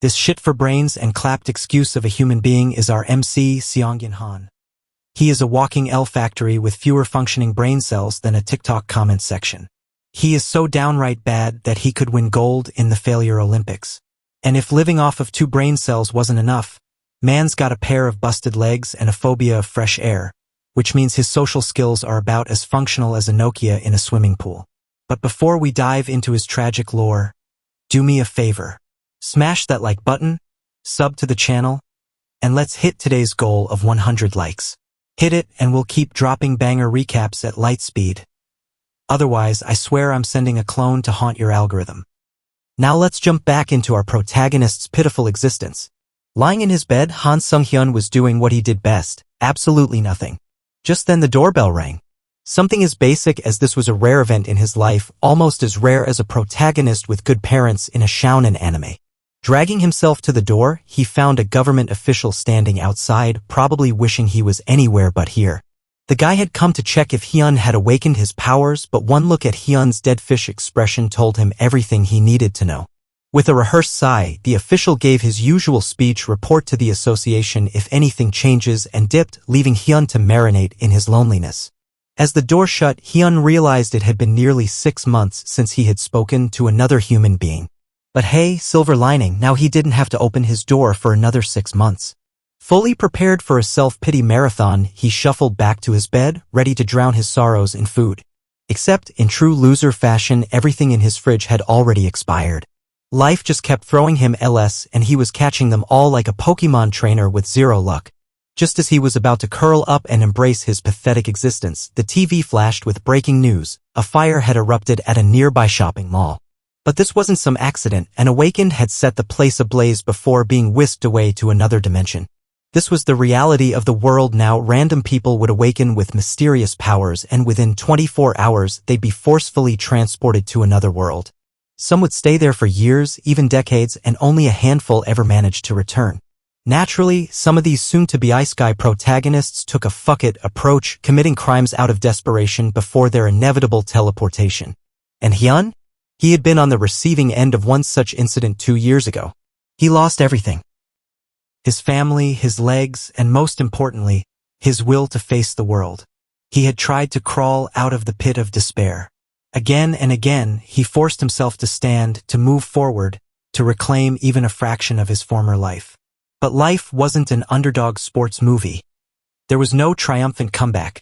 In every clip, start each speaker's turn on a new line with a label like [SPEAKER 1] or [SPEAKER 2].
[SPEAKER 1] This shit for brains and clapped excuse of a human being is our MC, Seonghyeon Han. He is a walking L factory with fewer functioning brain cells than a TikTok comment section. He is so downright bad that he could win gold in the Failure Olympics. And if living off of 2 brain cells wasn't enough, man's got a pair of busted legs and a phobia of fresh air, which means his social skills are about as functional as a Nokia in a swimming pool. But before we dive into his tragic lore, do me a favor. Smash that like button, sub to the channel, and let's hit today's goal of 100 likes. Hit it and we'll keep dropping banger recaps at light speed. Otherwise, I swear I'm sending a clone to haunt your algorithm. Now let's jump back into our protagonist's pitiful existence. Lying in his bed, Han Seonghyeon was doing what he did best, absolutely nothing. Just then the doorbell rang. Something as basic as this was a rare event in his life, almost as rare as a protagonist with good parents in a shounen anime. Dragging himself to the door, he found a government official standing outside, probably wishing he was anywhere but here. The guy had come to check if Hyun had awakened his powers, but one look at Hyun's dead fish expression told him everything he needed to know. With a rehearsed sigh, the official gave his usual speech, report to the association if anything changes, and dipped, leaving Hyun to marinate in his loneliness. As the door shut, Hyun realized it had been nearly 6 months since he had spoken to another human being. But hey, silver lining, now he didn't have to open his door for another 6 months. Fully prepared for a self-pity marathon, he shuffled back to his bed, ready to drown his sorrows in food. Except, in true loser fashion, everything in his fridge had already expired. Life just kept throwing him LS, and he was catching them all like a Pokemon trainer with 0 luck. Just as he was about to curl up and embrace his pathetic existence, the TV flashed with breaking news. A fire had erupted at a nearby shopping mall. But this wasn't some accident. An awakened had set the place ablaze before being whisked away to another dimension. This was the reality of the world now. Random people would awaken with mysterious powers, and within 24 hours they'd be forcefully transported to another world. Some would stay there for years, even decades, and only a handful ever managed to return. Naturally, some of these soon-to-be Ice Guy protagonists took a fuck-it approach, committing crimes out of desperation before their inevitable teleportation. And Hyun? He had been on the receiving end of one such incident 2 years ago. He lost everything. His family, his legs, and most importantly, his will to face the world. He had tried to crawl out of the pit of despair. Again and again, he forced himself to stand, to move forward, to reclaim even a fraction of his former life. But life wasn't an underdog sports movie. There was no triumphant comeback,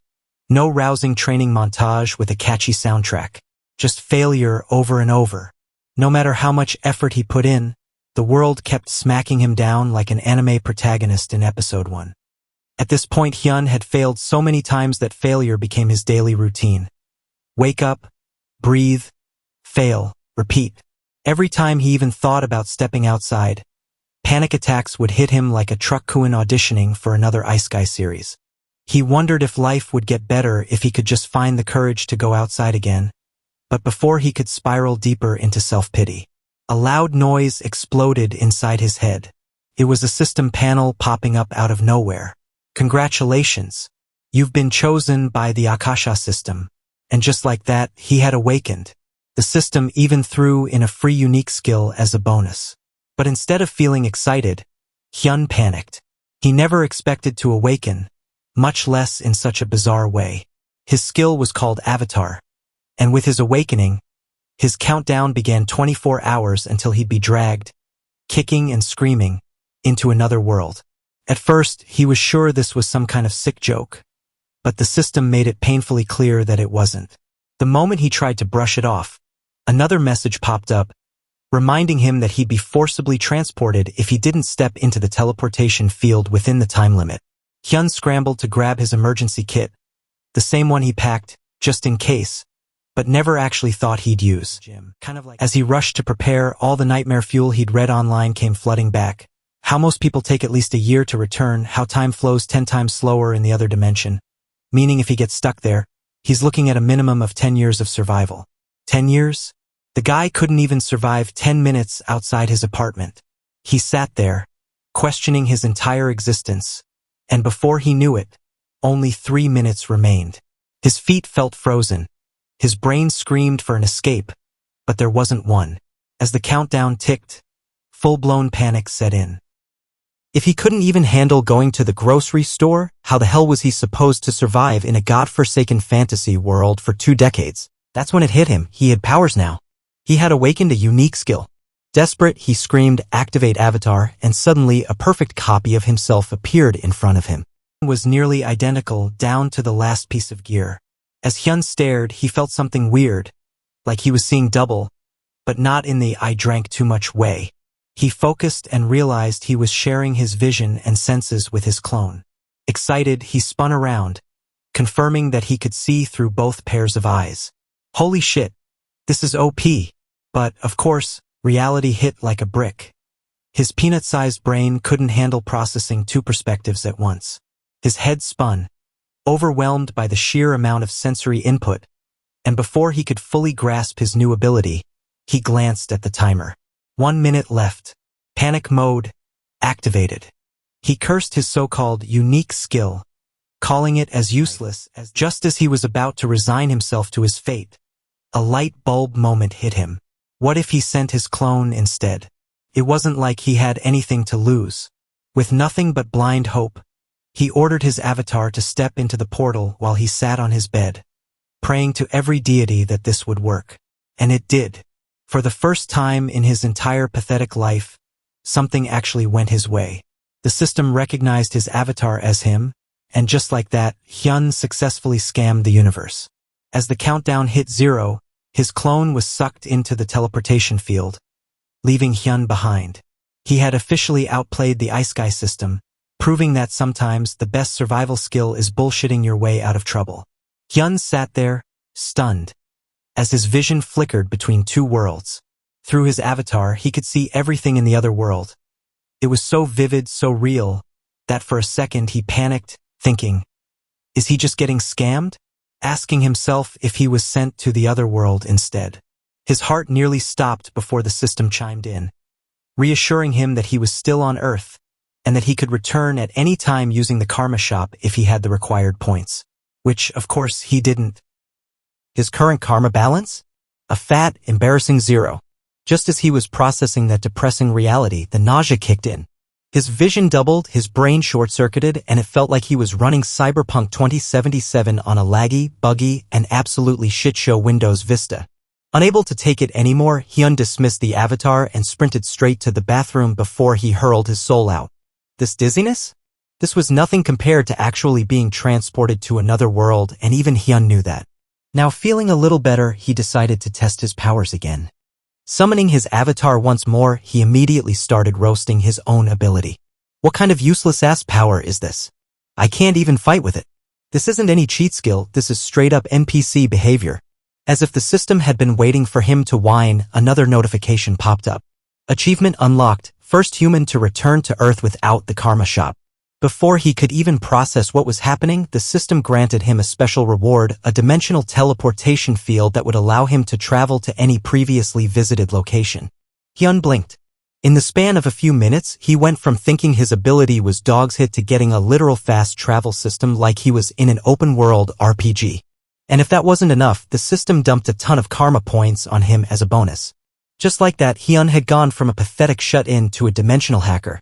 [SPEAKER 1] no rousing training montage with a catchy soundtrack. Just failure over and over. No matter how much effort he put in, the world kept smacking him down like an anime protagonist in episode 1. At this point, Hyun had failed so many times that failure became his daily routine. Wake up, breathe, fail, repeat. Every time he even thought about stepping outside, panic attacks would hit him like a truck-kun auditioning for another Ice Guy series. He wondered if life would get better if he could just find the courage to go outside again. But before he could spiral deeper into self-pity, a loud noise exploded inside his head. It was a system panel popping up out of nowhere. Congratulations! You've been chosen by the Akasha system. And just like that, he had awakened. The system even threw in a free unique skill as a bonus. But instead of feeling excited, Hyun panicked. He never expected to awaken, much less in such a bizarre way. His skill was called Avatar. And with his awakening, his countdown began 24 hours until he'd be dragged, kicking and screaming, into another world. At first, he was sure this was some kind of sick joke, but the system made it painfully clear that it wasn't. The moment he tried to brush it off, another message popped up, reminding him that he'd be forcibly transported if he didn't step into the teleportation field within the time limit. Hyun scrambled to grab his emergency kit, the same one he packed, just in case, but never actually thought he'd use. As he rushed to prepare, all the nightmare fuel he'd read online came flooding back. How most people take at least a year to return, how time flows 10 times slower in the other dimension. Meaning if he gets stuck there, he's looking at a minimum of 10 years of survival. 10 years? The guy couldn't even survive 10 minutes outside his apartment. He sat there, questioning his entire existence, and before he knew it, only 3 minutes remained. His feet felt frozen. His brain screamed for an escape, but there wasn't one. As the countdown ticked, Full-blown panic set in. If he couldn't even handle going to the grocery store, how the hell was he supposed to survive in a godforsaken fantasy world for 2 decades? That's when it hit him. He had powers now. He had awakened a unique skill. Desperate, he screamed, "Activate avatar," and suddenly a perfect copy of himself appeared in front of him. It was nearly identical down to the last piece of gear. As Hyun stared, he felt something weird, like he was seeing double, but not in the "I drank too much" way. He focused and realized he was sharing his vision and senses with his clone. Excited, he spun around, confirming that he could see through both pairs of eyes. Holy shit, this is OP. But, of course, reality hit like a brick. His peanut-sized brain couldn't handle processing 2 perspectives at once. His head spun, overwhelmed by the sheer amount of sensory input, and before he could fully grasp his new ability, he glanced at the timer. 1 minute left. Panic mode activated. He cursed his so-called unique skill, calling it as useless as just as he was about to resign himself to his fate. A light bulb moment hit him. What if he sent his clone instead? It wasn't like he had anything to lose. With nothing but blind hope, he ordered his avatar to step into the portal while he sat on his bed, praying to every deity that this would work. And it did. For the first time in his entire pathetic life, something actually went his way. The system recognized his avatar as him, and just like that, Hyun successfully scammed the universe. As the countdown hit 0, his clone was sucked into the teleportation field, leaving Hyun behind. He had officially outplayed the Ice Guy system, proving that sometimes the best survival skill is bullshitting your way out of trouble. Hyun sat there, stunned, as his vision flickered between 2 worlds. Through his avatar, he could see everything in the other world. It was so vivid, so real, that for a second he panicked, thinking, is he just getting scammed? Asking himself if he was sent to the other world instead. His heart nearly stopped before the system chimed in, reassuring him that he was still on Earth, and that he could return at any time using the karma shop if he had the required points. Which, of course, he didn't. His current karma balance? A fat, embarrassing 0. Just as he was processing that depressing reality, the nausea kicked in. His vision doubled, his brain short-circuited, and it felt like he was running Cyberpunk 2077 on a laggy, buggy, and absolutely shit-show Windows Vista. Unable to take it anymore, Hyun dismissed the avatar and sprinted straight to the bathroom before he hurled his soul out. This dizziness? This was nothing compared to actually being transported to another world, and even Hyun knew that. Now feeling a little better, he decided to test his powers again. Summoning his avatar once more, he immediately started roasting his own ability. What kind of useless-ass power is this? I can't even fight with it. This isn't any cheat skill, this is straight-up NPC behavior. As if the system had been waiting for him to whine, another notification popped up. Achievement unlocked, first human to return to Earth without the karma shop. Before he could even process what was happening, the system granted him a special reward, a dimensional teleportation field that would allow him to travel to any previously visited location. Hyun blinked. In the span of a few minutes, he went from thinking his ability was dog's hit to getting a literal fast travel system like he was in an open-world RPG. And if that wasn't enough, the system dumped a ton of karma points on him as a bonus. Just like that, Hyun had gone from a pathetic shut-in to a dimensional hacker.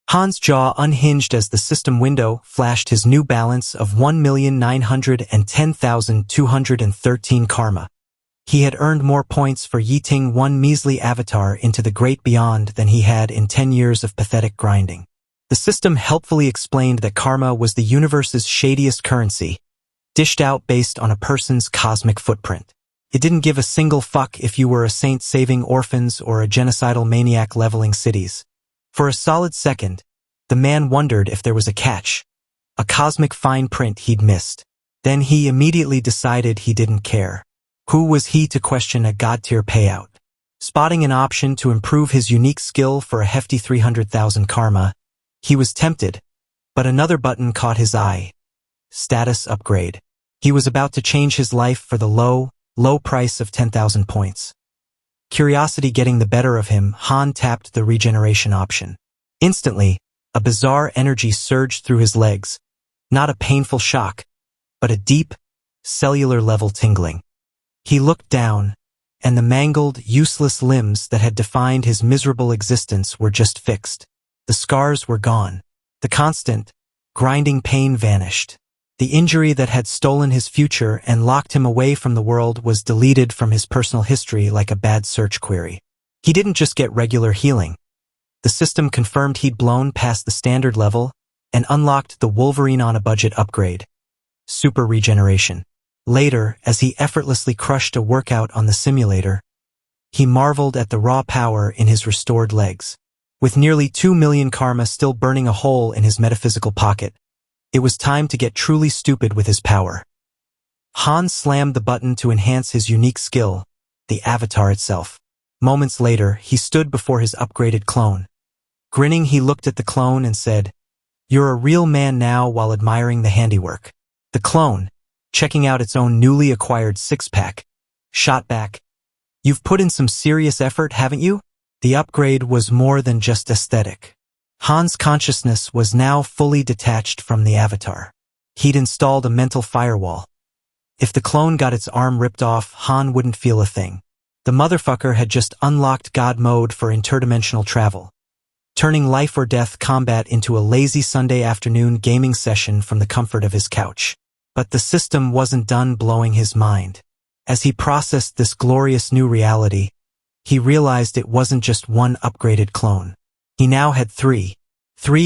[SPEAKER 1] Han's jaw unhinged as the system window flashed his new balance of 1,910,213 karma. He had earned more points for yeeting one measly avatar into the great beyond than he had in 10 years of pathetic grinding. The system helpfully explained that karma was the universe's shadiest currency, dished out based on a person's cosmic footprint. It didn't give a single fuck if you were a saint saving orphans or a genocidal maniac leveling cities. For a solid second, the man wondered if there was a catch, a cosmic fine print he'd missed. Then he immediately decided he didn't care. Who was he to question a god-tier payout? Spotting an option to improve his unique skill for a hefty 300,000 karma, he was tempted, but another button caught his eye. Status upgrade. He was about to change his life for the low price of 10,000 points. Curiosity getting the better of him, Han tapped the regeneration option. Instantly, a bizarre energy surged through his legs. Not a painful shock, but a deep, cellular-level tingling. He looked down, and the mangled, useless limbs that had defined his miserable existence were just fixed. The scars were gone. The constant, grinding pain vanished. The injury that had stolen his future and locked him away from the world was deleted from his personal history like a bad search query. He didn't just get regular healing. The system confirmed he'd blown past the standard level and unlocked the Wolverine on a budget upgrade, super regeneration. Later, as he effortlessly crushed a workout on the simulator, he marveled at the raw power in his restored legs. With nearly 2 million karma still burning a hole in his metaphysical pocket, it was time to get truly stupid with his power. Han slammed the button to enhance his unique skill, the avatar itself. Moments later, he stood before his upgraded clone. Grinning, he looked at the clone and said, "You're a real man now," while admiring the handiwork. The clone, checking out its own newly acquired six-pack, shot back, "You've put in some serious effort, haven't you?" The upgrade was more than just aesthetic. Han's consciousness was now fully detached from the avatar. He'd installed a mental firewall. If the clone got its arm ripped off, Han wouldn't feel a thing. The motherfucker had just unlocked God mode for interdimensional travel, turning life or death combat into a lazy Sunday afternoon gaming session from the comfort of his couch. But the system wasn't done blowing his mind. As he processed this glorious new reality, he realized it wasn't just one upgraded clone. He now had three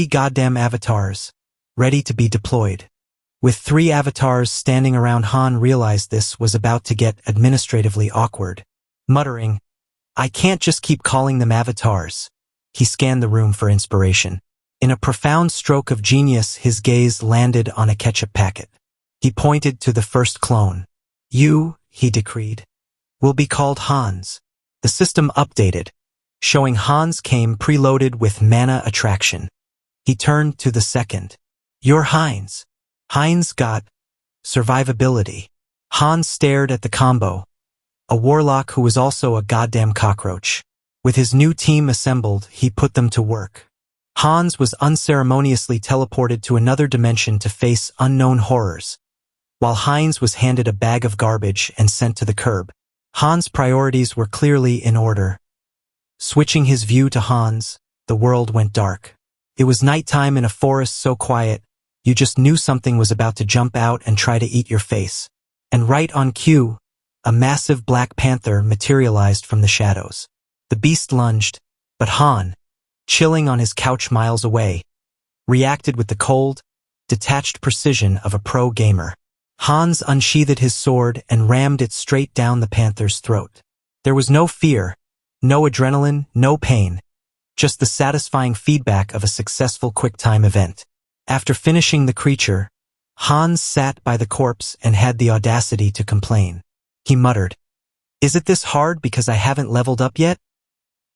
[SPEAKER 1] goddamn avatars, ready to be deployed. With 3 avatars standing around, Han realized this was about to get administratively awkward. Muttering, "I can't just keep calling them avatars." He scanned the room for inspiration. In a profound stroke of genius, his gaze landed on a ketchup packet. He pointed to the first clone. "You," he decreed, "will be called Hans." The system updated, showing Hans came preloaded with mana attraction. He turned to the second. "You're Heinz." Heinz got survivability. Hans stared at the combo, a warlock who was also a goddamn cockroach. With his new team assembled, he put them to work. Hans was unceremoniously teleported to another dimension to face unknown horrors, while Heinz was handed a bag of garbage and sent to the curb. Hans' priorities were clearly in order. Switching his view to Hans, the world went dark. It was nighttime in a forest so quiet, you just knew something was about to jump out and try to eat your face. And right on cue, a massive black panther materialized from the shadows. The beast lunged, but Han, chilling on his couch miles away, reacted with the cold, detached precision of a pro gamer. Hans unsheathed his sword and rammed it straight down the panther's throat. There was no fear, no adrenaline, no pain, just the satisfying feedback of a successful quick-time event. After finishing the creature, Hans sat by the corpse and had the audacity to complain. He muttered, "Is it this hard because I haven't leveled up yet?"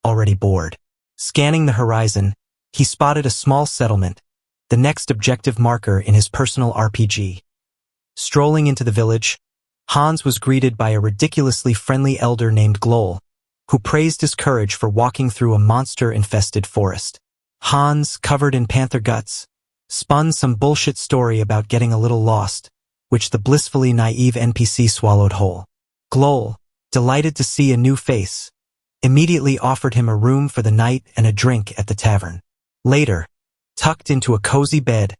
[SPEAKER 1] Already bored. Scanning the horizon, he spotted a small settlement, the next objective marker in his personal RPG. Strolling into the village, Hans was greeted by a ridiculously friendly elder named Glol, who praised his courage for walking through a monster-infested forest. Hans, covered in panther guts, spun some bullshit story about getting a little lost, which the blissfully naive NPC swallowed whole. Glol, delighted to see a new face, immediately offered him a room for the night and a drink at the tavern. Later, tucked into a cozy bed,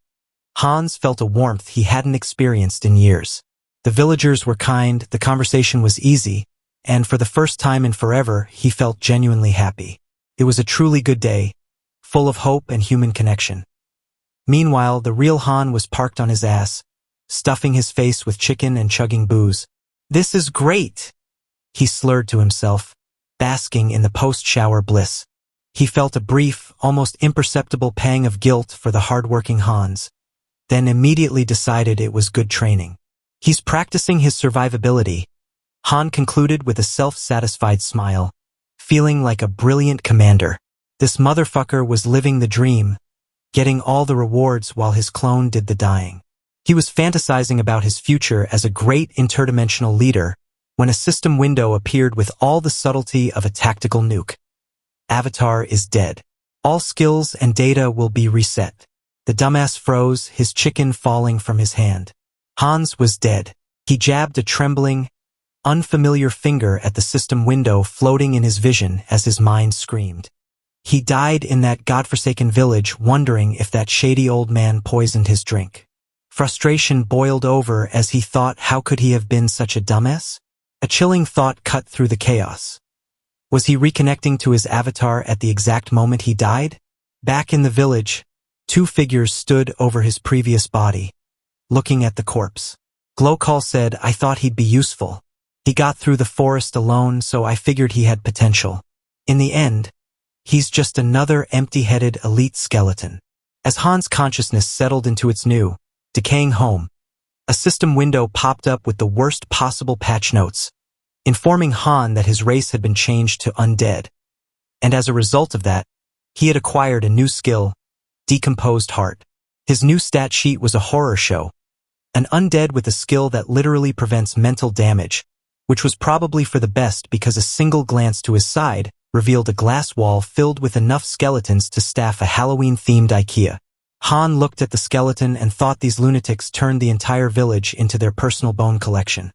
[SPEAKER 1] Hans felt a warmth he hadn't experienced in years. The villagers were kind, the conversation was easy, and for the first time in forever, he felt genuinely happy. It was a truly good day, full of hope and human connection. Meanwhile, the real Han was parked on his ass, stuffing his face with chicken and chugging booze. "This is great," he slurred to himself, basking in the post-shower bliss. He felt a brief, almost imperceptible pang of guilt for the hard-working Hans, then immediately decided it was good training. He's practicing his survivability, Han concluded with a self-satisfied smile, feeling like a brilliant commander. This motherfucker was living the dream, getting all the rewards while his clone did the dying. He was fantasizing about his future as a great interdimensional leader when a system window appeared with all the subtlety of a tactical nuke. Avatar is dead. All skills and data will be reset. The dumbass froze, his chicken falling from his hand. Hans was dead. He jabbed a trembling, unfamiliar finger at the system window floating in his vision as his mind screamed. He died in that godforsaken village, wondering if that shady old man poisoned his drink. Frustration boiled over as he thought, how could he have been such a dumbass? A chilling thought cut through the chaos. Was he reconnecting to his avatar at the exact moment he died? Back in the village, two figures stood over his previous body, looking at the corpse. Glokal said, I thought he'd be useful. He got through the forest alone, so I figured he had potential. In the end, he's just another empty-headed elite skeleton. As Han's consciousness settled into its new, decaying home, a system window popped up with the worst possible patch notes, informing Han that his race had been changed to undead. And as a result of that, he had acquired a new skill, decomposed heart. His new stat sheet was a horror show. An undead with a skill that literally prevents mental damage, which was probably for the best because a single glance to his side revealed a glass wall filled with enough skeletons to staff a Halloween-themed IKEA. Han looked at the skeleton and thought these lunatics turned the entire village into their personal bone collection.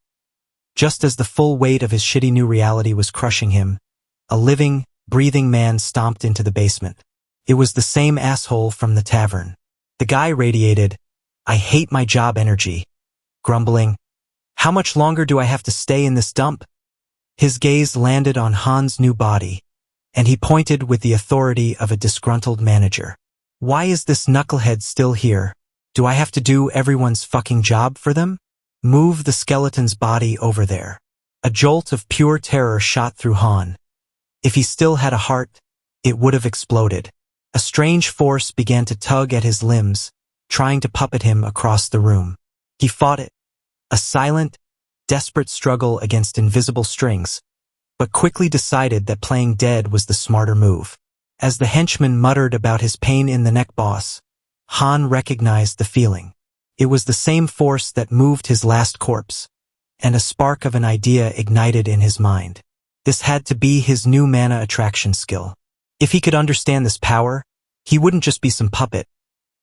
[SPEAKER 1] Just as the full weight of his shitty new reality was crushing him, a living, breathing man stomped into the basement. It was the same asshole from the tavern. The guy radiated, I hate my job energy, grumbling, how much longer do I have to stay in this dump? His gaze landed on Han's new body, and he pointed with the authority of a disgruntled manager. Why is this knucklehead still here? Do I have to do everyone's fucking job for them? Move the skeleton's body over there. A jolt of pure terror shot through Han. If he still had a heart, it would have exploded. A strange force began to tug at his limbs, trying to puppet him across the room. He fought it. A silent, desperate struggle against invisible strings, but quickly decided that playing dead was the smarter move. As the henchman muttered about his pain in the neck, boss, Han recognized the feeling. It was the same force that moved his last corpse, and a spark of an idea ignited in his mind. This had to be his new mana attraction skill. If he could understand this power, he wouldn't just be some puppet.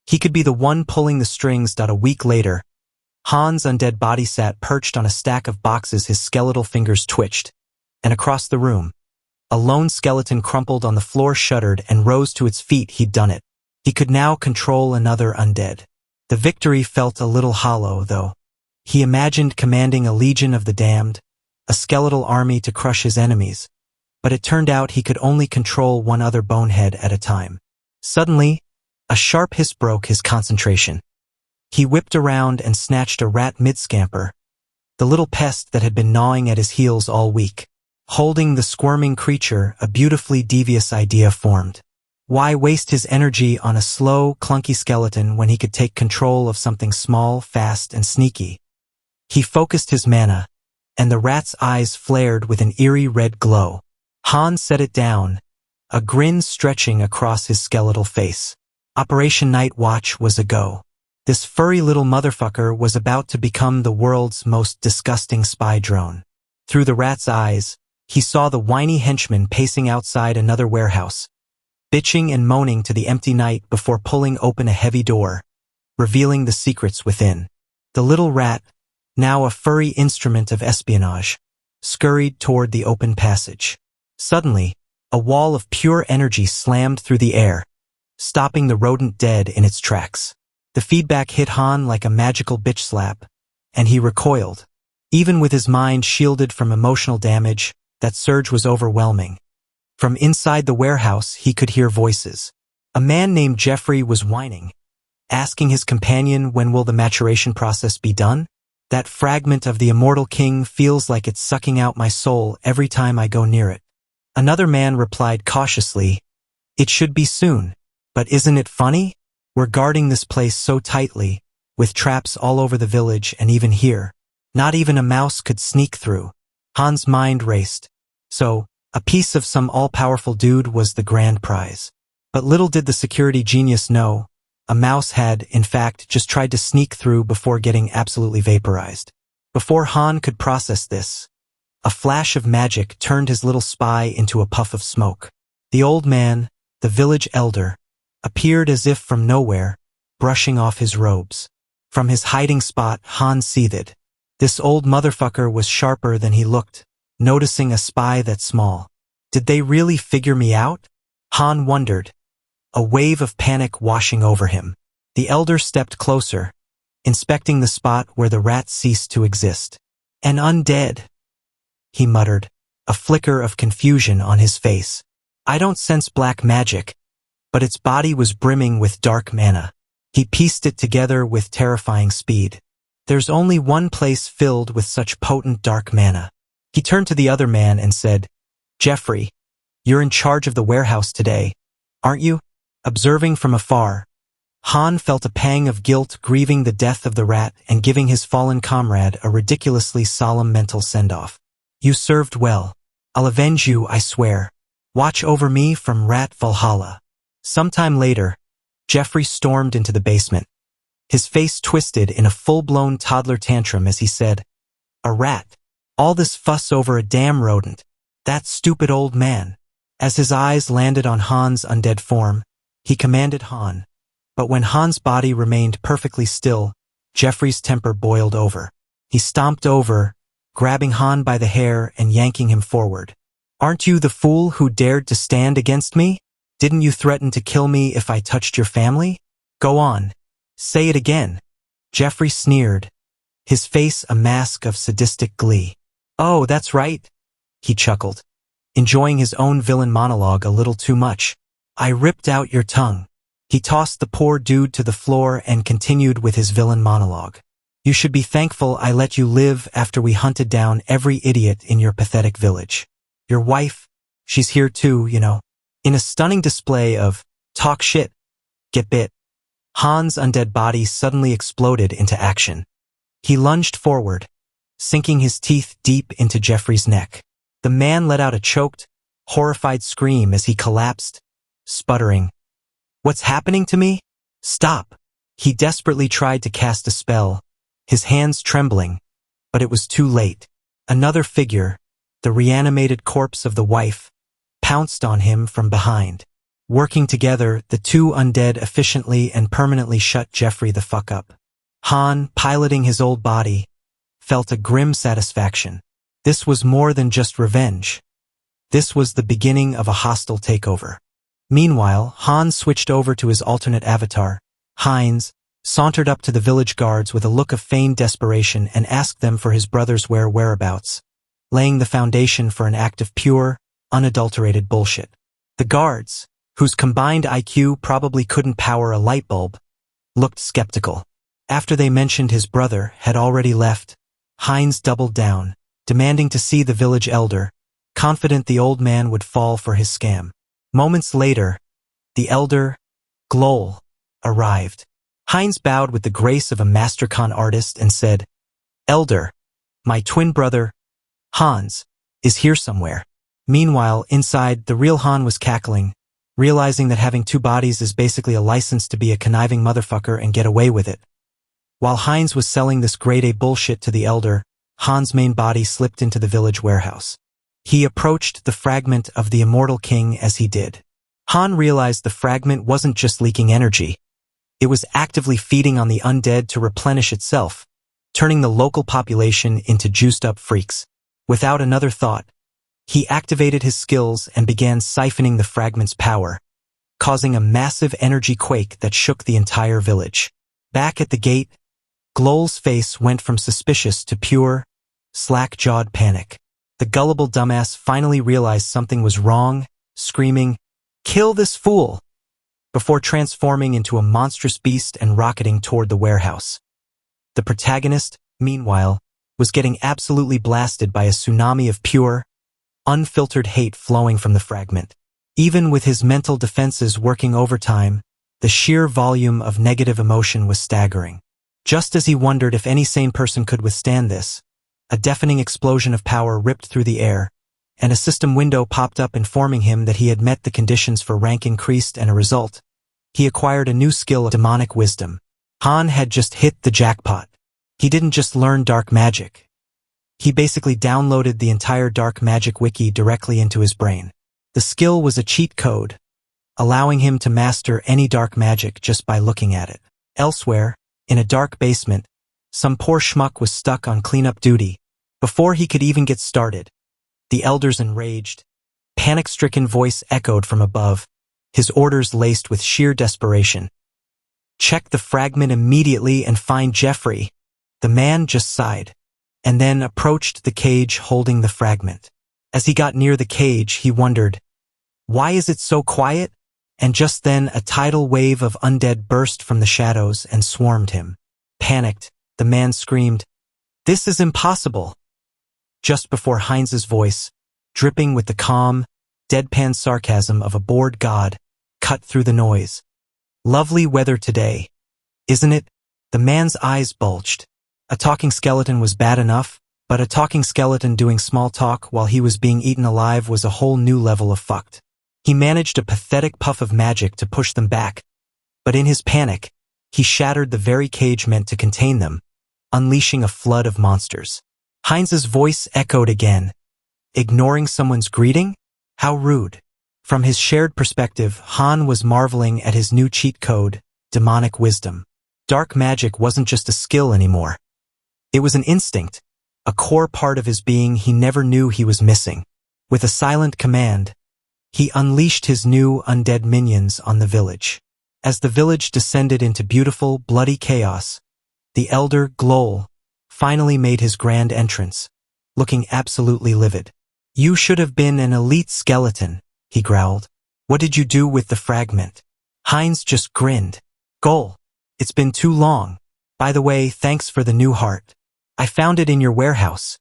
[SPEAKER 1] He could be the one pulling the strings. A week later, Han's undead body sat perched on a stack of boxes. His skeletal fingers twitched, and across the room, a lone skeleton crumpled on the floor, shuddered, and rose to its feet. He'd done it. He could now control another undead. The victory felt a little hollow, though. He imagined commanding a legion of the damned, a skeletal army to crush his enemies, but it turned out he could only control one other bonehead at a time. Suddenly, a sharp hiss broke his concentration. He whipped around and snatched a rat mid-scamper, the little pest that had been gnawing at his heels all week. Holding the squirming creature, a beautifully devious idea formed. Why waste his energy on a slow, clunky skeleton when he could take control of something small, fast, and sneaky? He focused his mana, and the rat's eyes flared with an eerie red glow. Han set it down, a grin stretching across his skeletal face. Operation Night Watch was a go. This furry little motherfucker was about to become the world's most disgusting spy drone. Through the rat's eyes, he saw the whiny henchman pacing outside another warehouse, bitching and moaning to the empty night before pulling open a heavy door, revealing the secrets within. The little rat, now a furry instrument of espionage, scurried toward the open passage. Suddenly, a wall of pure energy slammed through the air, stopping the rodent dead in its tracks. The feedback hit Han like a magical bitch slap, and he recoiled. Even with his mind shielded from emotional damage, that surge was overwhelming. From inside the warehouse, he could hear voices. A man named Jeffrey was whining, asking his companion, when will the maturation process be done? That fragment of the immortal king feels like it's sucking out my soul every time I go near it. Another man replied cautiously, it should be soon. But isn't it funny? We're guarding this place so tightly, with traps all over the village and even here. Not even a mouse could sneak through. Han's mind raced. So, a piece of some all-powerful dude was the grand prize. But little did the security genius know, a mouse had, in fact, just tried to sneak through before getting absolutely vaporized. Before Han could process this, a flash of magic turned his little spy into a puff of smoke. The old man, the village elder, appeared as if from nowhere, brushing off his robes. From his hiding spot, Han seethed. This old motherfucker was sharper than he looked, noticing a spy that small. Did they really figure me out? Han wondered, a wave of panic washing over him. The elder stepped closer, inspecting the spot where the rat ceased to exist. An undead, he muttered, a flicker of confusion on his face. I don't sense black magic, but its body was brimming with dark mana. He pieced it together with terrifying speed. There's only one place filled with such potent dark mana. He turned to the other man and said, Jeffrey, you're in charge of the warehouse today, aren't you? Observing from afar, Han felt a pang of guilt grieving the death of the rat and giving his fallen comrade a ridiculously solemn mental send-off. You served well. I'll avenge you, I swear. Watch over me from Rat Valhalla. Sometime later, Jeffrey stormed into the basement. His face twisted in a full-blown toddler tantrum as he said, A rat. All this fuss over a damn rodent. That stupid old man. As his eyes landed on Han's undead form, he commanded Han. But when Han's body remained perfectly still, Jeffrey's temper boiled over. He stomped over, grabbing Han by the hair and yanking him forward. Aren't you the fool who dared to stand against me? Didn't you threaten to kill me if I touched your family? Go on. Say it again. Jeffrey sneered, his face a mask of sadistic glee. Oh, that's right, he chuckled, enjoying his own villain monologue a little too much. I ripped out your tongue. He tossed the poor dude to the floor and continued with his villain monologue. You should be thankful I let you live after we hunted down every idiot in your pathetic village. Your wife, she's here too, you know. In a stunning display of talk shit, get bit, Han's undead body suddenly exploded into action. He lunged forward, sinking his teeth deep into Jeffrey's neck. The man let out a choked, horrified scream as he collapsed, sputtering. What's happening to me? Stop! He desperately tried to cast a spell, his hands trembling, but it was too late. Another figure, the reanimated corpse of the wife, pounced on him from behind. Working together, the two undead efficiently and permanently shut Jeffrey the fuck up. Han, piloting his old body, felt a grim satisfaction. This was more than just revenge. This was the beginning of a hostile takeover. Meanwhile, Han switched over to his alternate avatar. Heinz sauntered up to the village guards with a look of feigned desperation and asked them for his brother's whereabouts, laying the foundation for an act of pure, unadulterated bullshit. The guards, whose combined IQ probably couldn't power a light bulb, looked skeptical. After they mentioned his brother had already left, Heinz doubled down, demanding to see the village elder, confident the old man would fall for his scam. Moments later, the elder, Glol, arrived. Heinz bowed with the grace of a mastercon artist and said, Elder, my twin brother, Hans, is here somewhere. Meanwhile, inside, the real Han was cackling, realizing that having two bodies is basically a license to be a conniving motherfucker and get away with it. While Heinz was selling this grade A bullshit to the elder, Han's main body slipped into the village warehouse. He approached the fragment of the immortal king as he did. Han realized the fragment wasn't just leaking energy. It was actively feeding on the undead to replenish itself, turning the local population into juiced-up freaks. Without another thought, he activated his skills and began siphoning the fragment's power, causing a massive energy quake that shook the entire village. Back at the gate, Glol's face went from suspicious to pure, slack-jawed panic. The gullible dumbass finally realized something was wrong, screaming, "Kill this fool!" before transforming into a monstrous beast and rocketing toward the warehouse. The protagonist, meanwhile, was getting absolutely blasted by a tsunami of pure, unfiltered hate flowing from the fragment. Even with his mental defenses working overtime, the sheer volume of negative emotion was staggering. Just as he wondered if any sane person could withstand this, a deafening explosion of power ripped through the air, and a system window popped up informing him that he had met the conditions for rank increased and a result. He acquired a new skill of demonic wisdom. Han had just hit the jackpot. He didn't just learn dark magic. He basically downloaded the entire dark magic wiki directly into his brain. The skill was a cheat code, allowing him to master any dark magic just by looking at it. Elsewhere, in a dark basement, Some poor schmuck was stuck on cleanup duty. Before he could even get started, the elders enraged. Panic-stricken voice echoed from above, his orders laced with sheer desperation. Check the fragment immediately and find Jeffrey. The man just sighed, and then approached the cage holding the fragment. As he got near the cage, he wondered, why is it so quiet? And just then a tidal wave of undead burst from the shadows and swarmed him. Panicked, the man screamed, "This is impossible!" Just before Heinz's voice, dripping with the calm, deadpan sarcasm of a bored god, cut through the noise. "Lovely weather today, isn't it?" The man's eyes bulged. A talking skeleton was bad enough, but a talking skeleton doing small talk while he was being eaten alive was a whole new level of fucked. He managed a pathetic puff of magic to push them back, but in his panic, he shattered the very cage meant to contain them, unleashing a flood of monsters. Heinz's voice echoed again. Ignoring someone's greeting? How rude. From his shared perspective, Han was marveling at his new cheat code, demonic wisdom. Dark magic wasn't just a skill anymore. It was an instinct, a core part of his being he never knew he was missing. With a silent command, he unleashed his new undead minions on the village. As the village descended into beautiful, bloody chaos, the elder, Glol, finally made his grand entrance, looking absolutely livid. "You should have been an elite skeleton," he growled. "What did you do with the fragment?" Heinz just grinned. "Gol, it's been too long. By the way, thanks for the new heart. I found it in your warehouse.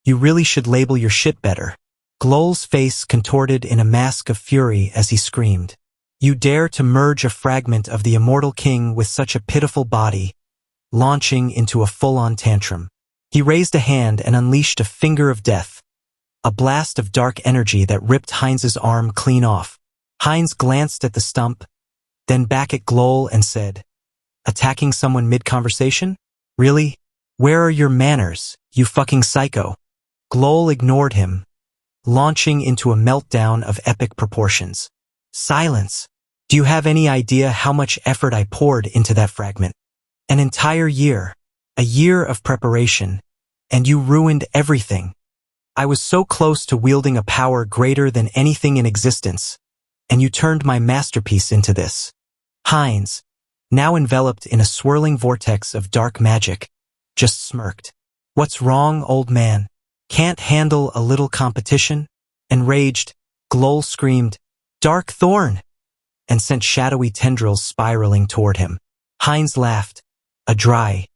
[SPEAKER 1] You really should label your shit better." Glol's face contorted in a mask of fury as he screamed. "You dare to merge a fragment of the immortal king with such a pitiful body," launching into a full-on tantrum. He raised a hand and unleashed a finger of death, a blast of dark energy that ripped Heinz's arm clean off. Heinz glanced at the stump, then back at Glol and said, "Attacking someone mid-conversation? Really? Where are your manners, you fucking psycho?" Glol ignored him, launching into a meltdown of epic proportions. "Silence. Do you have any idea how much effort I poured into that fragment? An entire year. A year of preparation. And you ruined everything. I was so close to wielding a power greater than anything in existence, and you turned my masterpiece into this." Heinz, now enveloped in a swirling vortex of dark magic, just smirked. "What's wrong, old man? Can't handle a little competition?" Enraged, Glol screamed, "Dark Thorn!" and sent shadowy tendrils spiraling toward him. Heinz laughed, a dry,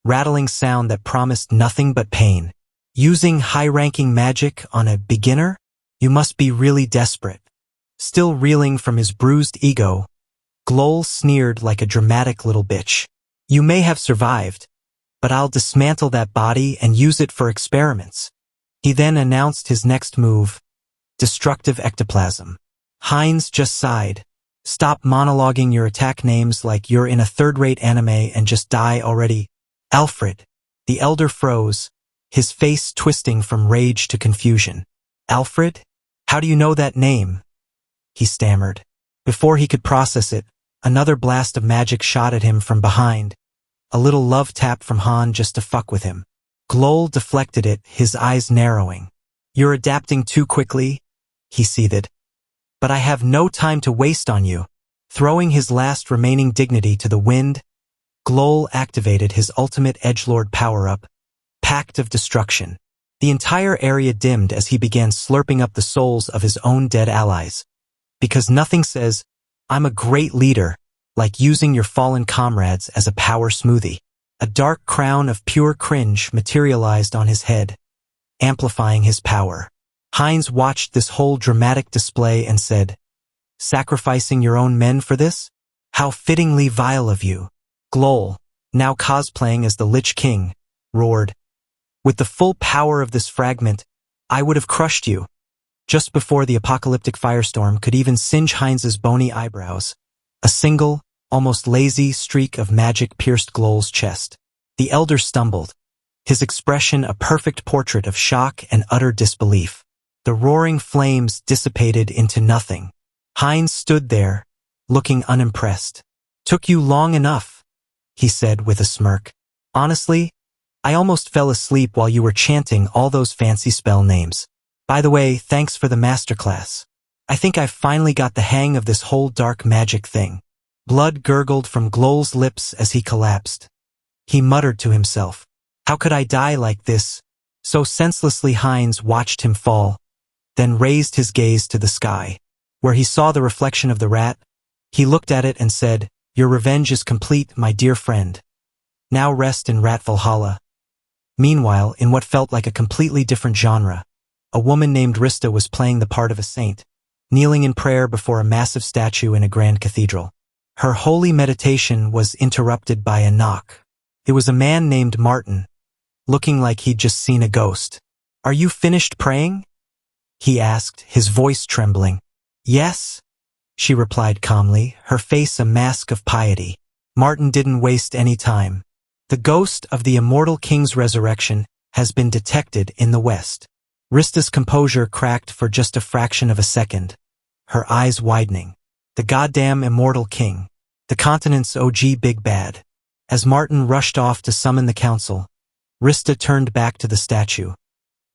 [SPEAKER 1] rattling sound that promised nothing but pain. "Using high-ranking magic on a beginner? You must be really desperate." Still reeling from his bruised ego, Glol sneered like a dramatic little bitch. "You may have survived, but I'll dismantle that body and use it for experiments." He then announced his next move, destructive ectoplasm. Heinz just sighed. "Stop monologuing your attack names like you're in a third-rate anime and just die already." "Alfred." The elder froze, his face twisting from rage to confusion. "Alfred? How do you know that name?" he stammered. Before he could process it, another blast of magic shot at him from behind, a little love tap from Han just to fuck with him. Glol deflected it, his eyes narrowing. "You're adapting too quickly," he seethed. "But I have no time to waste on you." Throwing his last remaining dignity to the wind, Glol activated his ultimate edgelord power-up, Pact of Destruction. The entire area dimmed as he began slurping up the souls of his own dead allies. Because nothing says, "I'm a great leader," like using your fallen comrades as a power smoothie. A dark crown of pure cringe materialized on his head, amplifying his power. Heinz watched this whole dramatic display and said, "Sacrificing your own men for this? How fittingly vile of you." Glol, now cosplaying as the Lich King, roared, "With the full power of this fragment, I would have crushed you." Just before the apocalyptic firestorm could even singe Heinz's bony eyebrows, a single, almost lazy streak of magic pierced Glol's chest. The elder stumbled, his expression a perfect portrait of shock and utter disbelief. The roaring flames dissipated into nothing. Heinz stood there, looking unimpressed. "Took you long enough," he said with a smirk. Honestly, I almost fell asleep while you were chanting all those fancy spell names. By the way, thanks for the masterclass. I think I've finally got the hang of this whole dark magic thing. Blood gurgled from Glol's lips as he collapsed. He muttered to himself, how could I die like this? So senselessly. Heinz watched him fall, then raised his gaze to the sky. Where he saw the reflection of the rat, he looked at it and said, your revenge is complete, my dear friend. Now rest in Rat Valhalla. Meanwhile, in what felt like a completely different genre, a woman named Rista was playing the part of a saint, kneeling in prayer before a massive statue in a grand cathedral. Her holy meditation was interrupted by a knock. It was a man named Martin, looking like he'd just seen a ghost. Are you finished praying? He asked, his voice trembling. Yes, she replied calmly, her face a mask of piety. Martin didn't waste any time. The ghost of the immortal king's resurrection has been detected in the west. Rista's composure cracked for just a fraction of a second, her eyes widening. The goddamn immortal king. The continent's OG big bad. As Martin rushed off to summon the council, Rista turned back to the statue,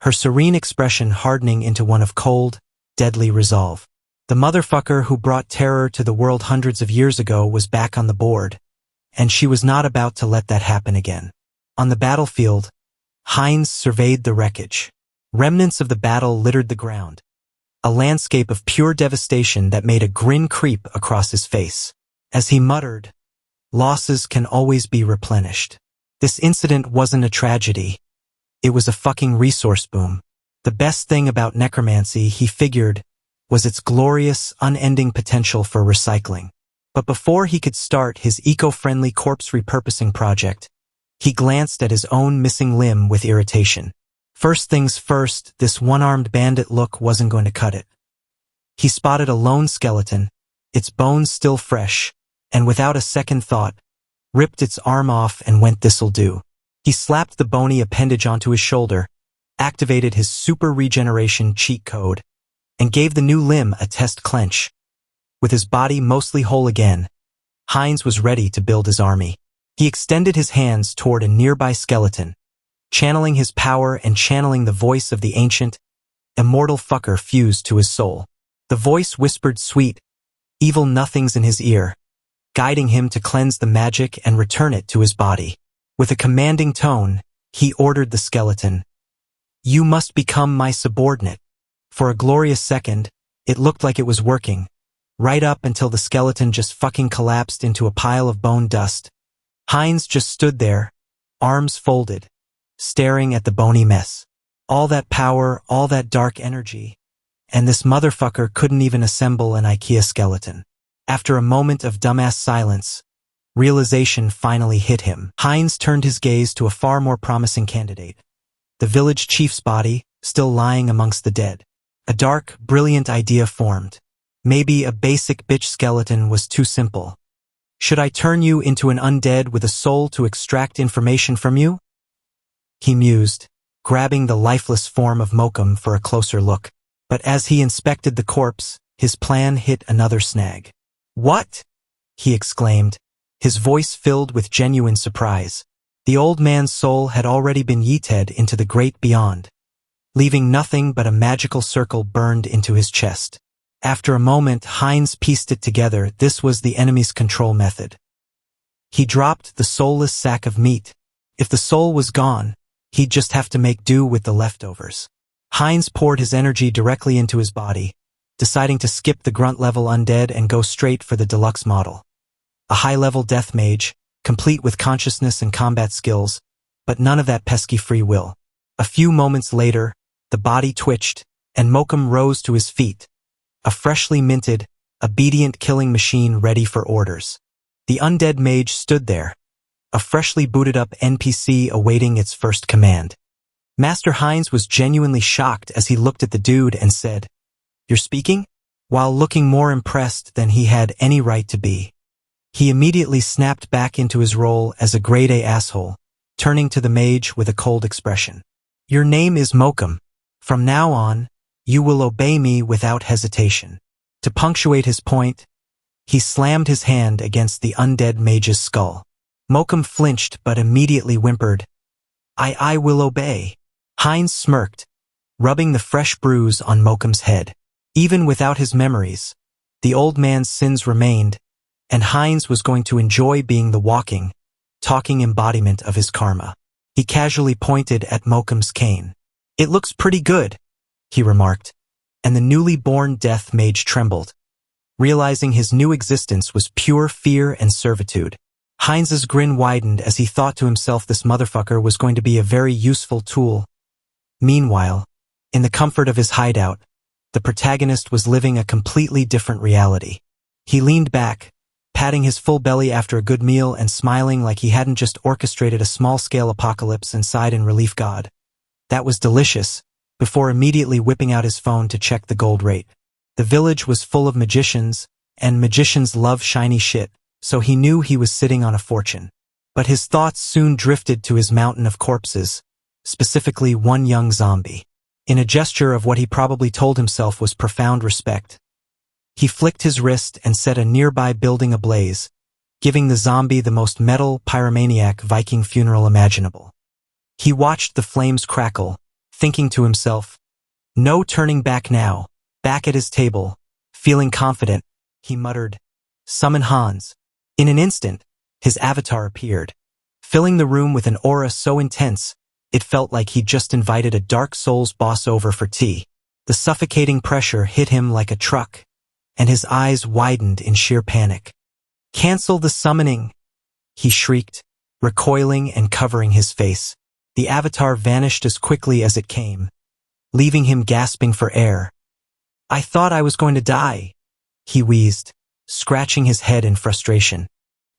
[SPEAKER 1] her serene expression hardening into one of cold, deadly resolve. The motherfucker who brought terror to the world hundreds of years ago was back on the board, and she was not about to let that happen again. On the battlefield, Heinz surveyed the wreckage. Remnants of the battle littered the ground, a landscape of pure devastation that made a grin creep across his face. As he muttered, losses can always be replenished. This incident wasn't a tragedy. It was a fucking resource boom. The best thing about necromancy, he figured, was its glorious, unending potential for recycling. But before he could start his eco-friendly corpse repurposing project, he glanced at his own missing limb with irritation. First things first, this one-armed bandit look wasn't going to cut it. He spotted a lone skeleton, its bones still fresh, and without a second thought, ripped its arm off and went, this'll do. He slapped the bony appendage onto his shoulder, activated his super regeneration cheat code, and gave the new limb a test clench. With his body mostly whole again, Heinz was ready to build his army. He extended his hands toward a nearby skeleton, channeling his power and channeling the voice of the ancient, immortal fucker fused to his soul. The voice whispered sweet, evil nothings in his ear, guiding him to cleanse the magic and return it to his body. With a commanding tone, he ordered the skeleton, you must become my subordinate. For a glorious second, it looked like it was working, right up until the skeleton just fucking collapsed into a pile of bone dust. Heinz just stood there, arms folded, staring at the bony mess. All that power, all that dark energy, and this motherfucker couldn't even assemble an IKEA skeleton. After a moment of dumbass silence, realization finally hit him. Heinz turned his gaze to a far more promising candidate. The village chief's body, still lying amongst the dead. A dark, brilliant idea formed. Maybe a basic bitch skeleton was too simple. Should I turn you into an undead with a soul to extract information from you? He mused, grabbing the lifeless form of Mokum for a closer look. But as he inspected the corpse, his plan hit another snag. What? He exclaimed, his voice filled with genuine surprise. The old man's soul had already been yeeted into the great beyond, leaving nothing but a magical circle burned into his chest. After a moment, Heinz pieced it together. This was the enemy's control method. He dropped the soulless sack of meat. If the soul was gone, he'd just have to make do with the leftovers. Heinz poured his energy directly into his body, deciding to skip the grunt-level undead and go straight for the deluxe model. A high-level death mage, complete with consciousness and combat skills, but none of that pesky free will. A few moments later, the body twitched, and Mokum rose to his feet, a freshly minted, obedient killing machine ready for orders. The undead mage stood there, a freshly booted-up NPC awaiting its first command. Master Heinz was genuinely shocked as he looked at the dude and said, "You're speaking?" while looking more impressed than he had any right to be. He immediately snapped back into his role as a grade-A asshole, turning to the mage with a cold expression. "Your name is Mokum. From now on, you will obey me without hesitation." To punctuate his point, he slammed his hand against the undead mage's skull. Mokum flinched but immediately whimpered, I will obey. Heinz smirked, rubbing the fresh bruise on Mokum's head. Even without his memories, the old man's sins remained, and Heinz was going to enjoy being the walking, talking embodiment of his karma. He casually pointed at Mokum's cane. It looks pretty good, he remarked, and the newly born death mage trembled, realizing his new existence was pure fear and servitude. Heinz's grin widened as he thought to himself this motherfucker was going to be a very useful tool. Meanwhile, in the comfort of his hideout, the protagonist was living a completely different reality. He leaned back, patting his full belly after a good meal and smiling like he hadn't just orchestrated a small-scale apocalypse and sighed in relief. God, that was delicious, before immediately whipping out his phone to check the gold rate. The village was full of magicians, and magicians love shiny shit, so he knew he was sitting on a fortune. But his thoughts soon drifted to his mountain of corpses, specifically one young zombie. In a gesture of what he probably told himself was profound respect, he flicked his wrist and set a nearby building ablaze, giving the zombie the most metal, pyromaniac Viking funeral imaginable. He watched the flames crackle, thinking to himself, no turning back now. Back at his table, feeling confident, he muttered, summon Hans. In an instant, his avatar appeared, filling the room with an aura so intense, it felt like he'd just invited a Dark Souls boss over for tea. The suffocating pressure hit him like a truck, and his eyes widened in sheer panic. Cancel the summoning, he shrieked, recoiling and covering his face. The avatar vanished as quickly as it came, leaving him gasping for air. I thought I was going to die, he wheezed, scratching his head in frustration.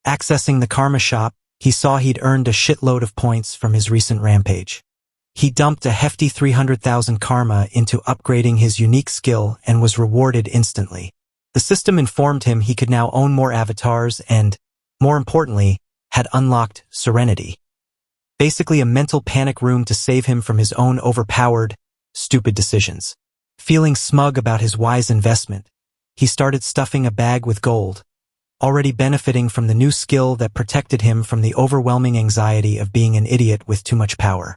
[SPEAKER 1] Accessing the karma shop, he saw he'd earned a shitload of points from his recent rampage. He dumped a hefty 300,000 karma into upgrading his unique skill and was rewarded instantly. The system informed him he could now own more avatars and, more importantly, had unlocked Serenity. Basically a mental panic room to save him from his own overpowered, stupid decisions. Feeling smug about his wise investment, he started stuffing a bag with gold, already benefiting from the new skill that protected him from the overwhelming anxiety of being an idiot with too much power.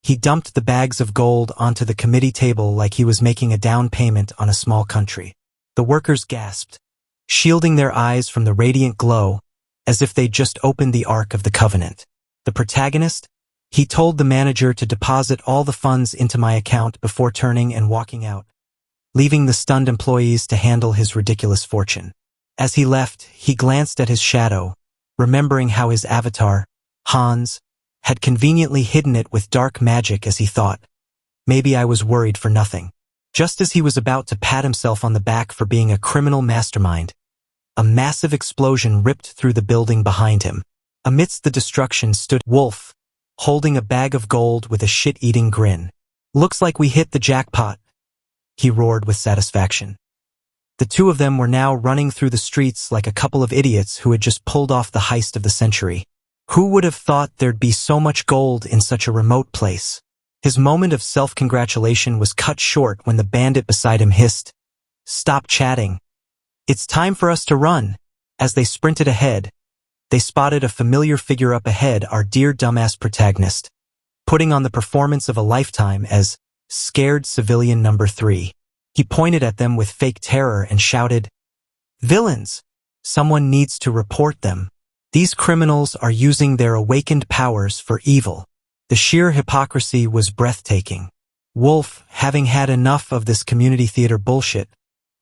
[SPEAKER 1] He dumped the bags of gold onto the committee table like he was making a down payment on a small country. The workers gasped, shielding their eyes from the radiant glow, as if they'd just opened the Ark of the Covenant. The protagonist? He told the manager to deposit all the funds into my account before turning and walking out, leaving the stunned employees to handle his ridiculous fortune. As he left, he glanced at his shadow, remembering how his avatar, Hans, had conveniently hidden it with dark magic as he thought, maybe I was worried for nothing. Just as he was about to pat himself on the back for being a criminal mastermind, a massive explosion ripped through the building behind him. Amidst the destruction stood Wolf, holding a bag of gold with a shit-eating grin. Looks like we hit the jackpot, he roared with satisfaction. The two of them were now running through the streets like a couple of idiots who had just pulled off the heist of the century. Who would have thought there'd be so much gold in such a remote place? His moment of self-congratulation was cut short when the bandit beside him hissed, "Stop chatting. It's time for us to run." As they sprinted ahead, they spotted a familiar figure up ahead, our dear dumbass protagonist, putting on the performance of a lifetime as scared civilian number 3. He pointed at them with fake terror and shouted, "Villains! Someone needs to report them. These criminals are using their awakened powers for evil." The sheer hypocrisy was breathtaking. Wolf, having had enough of this community theater bullshit,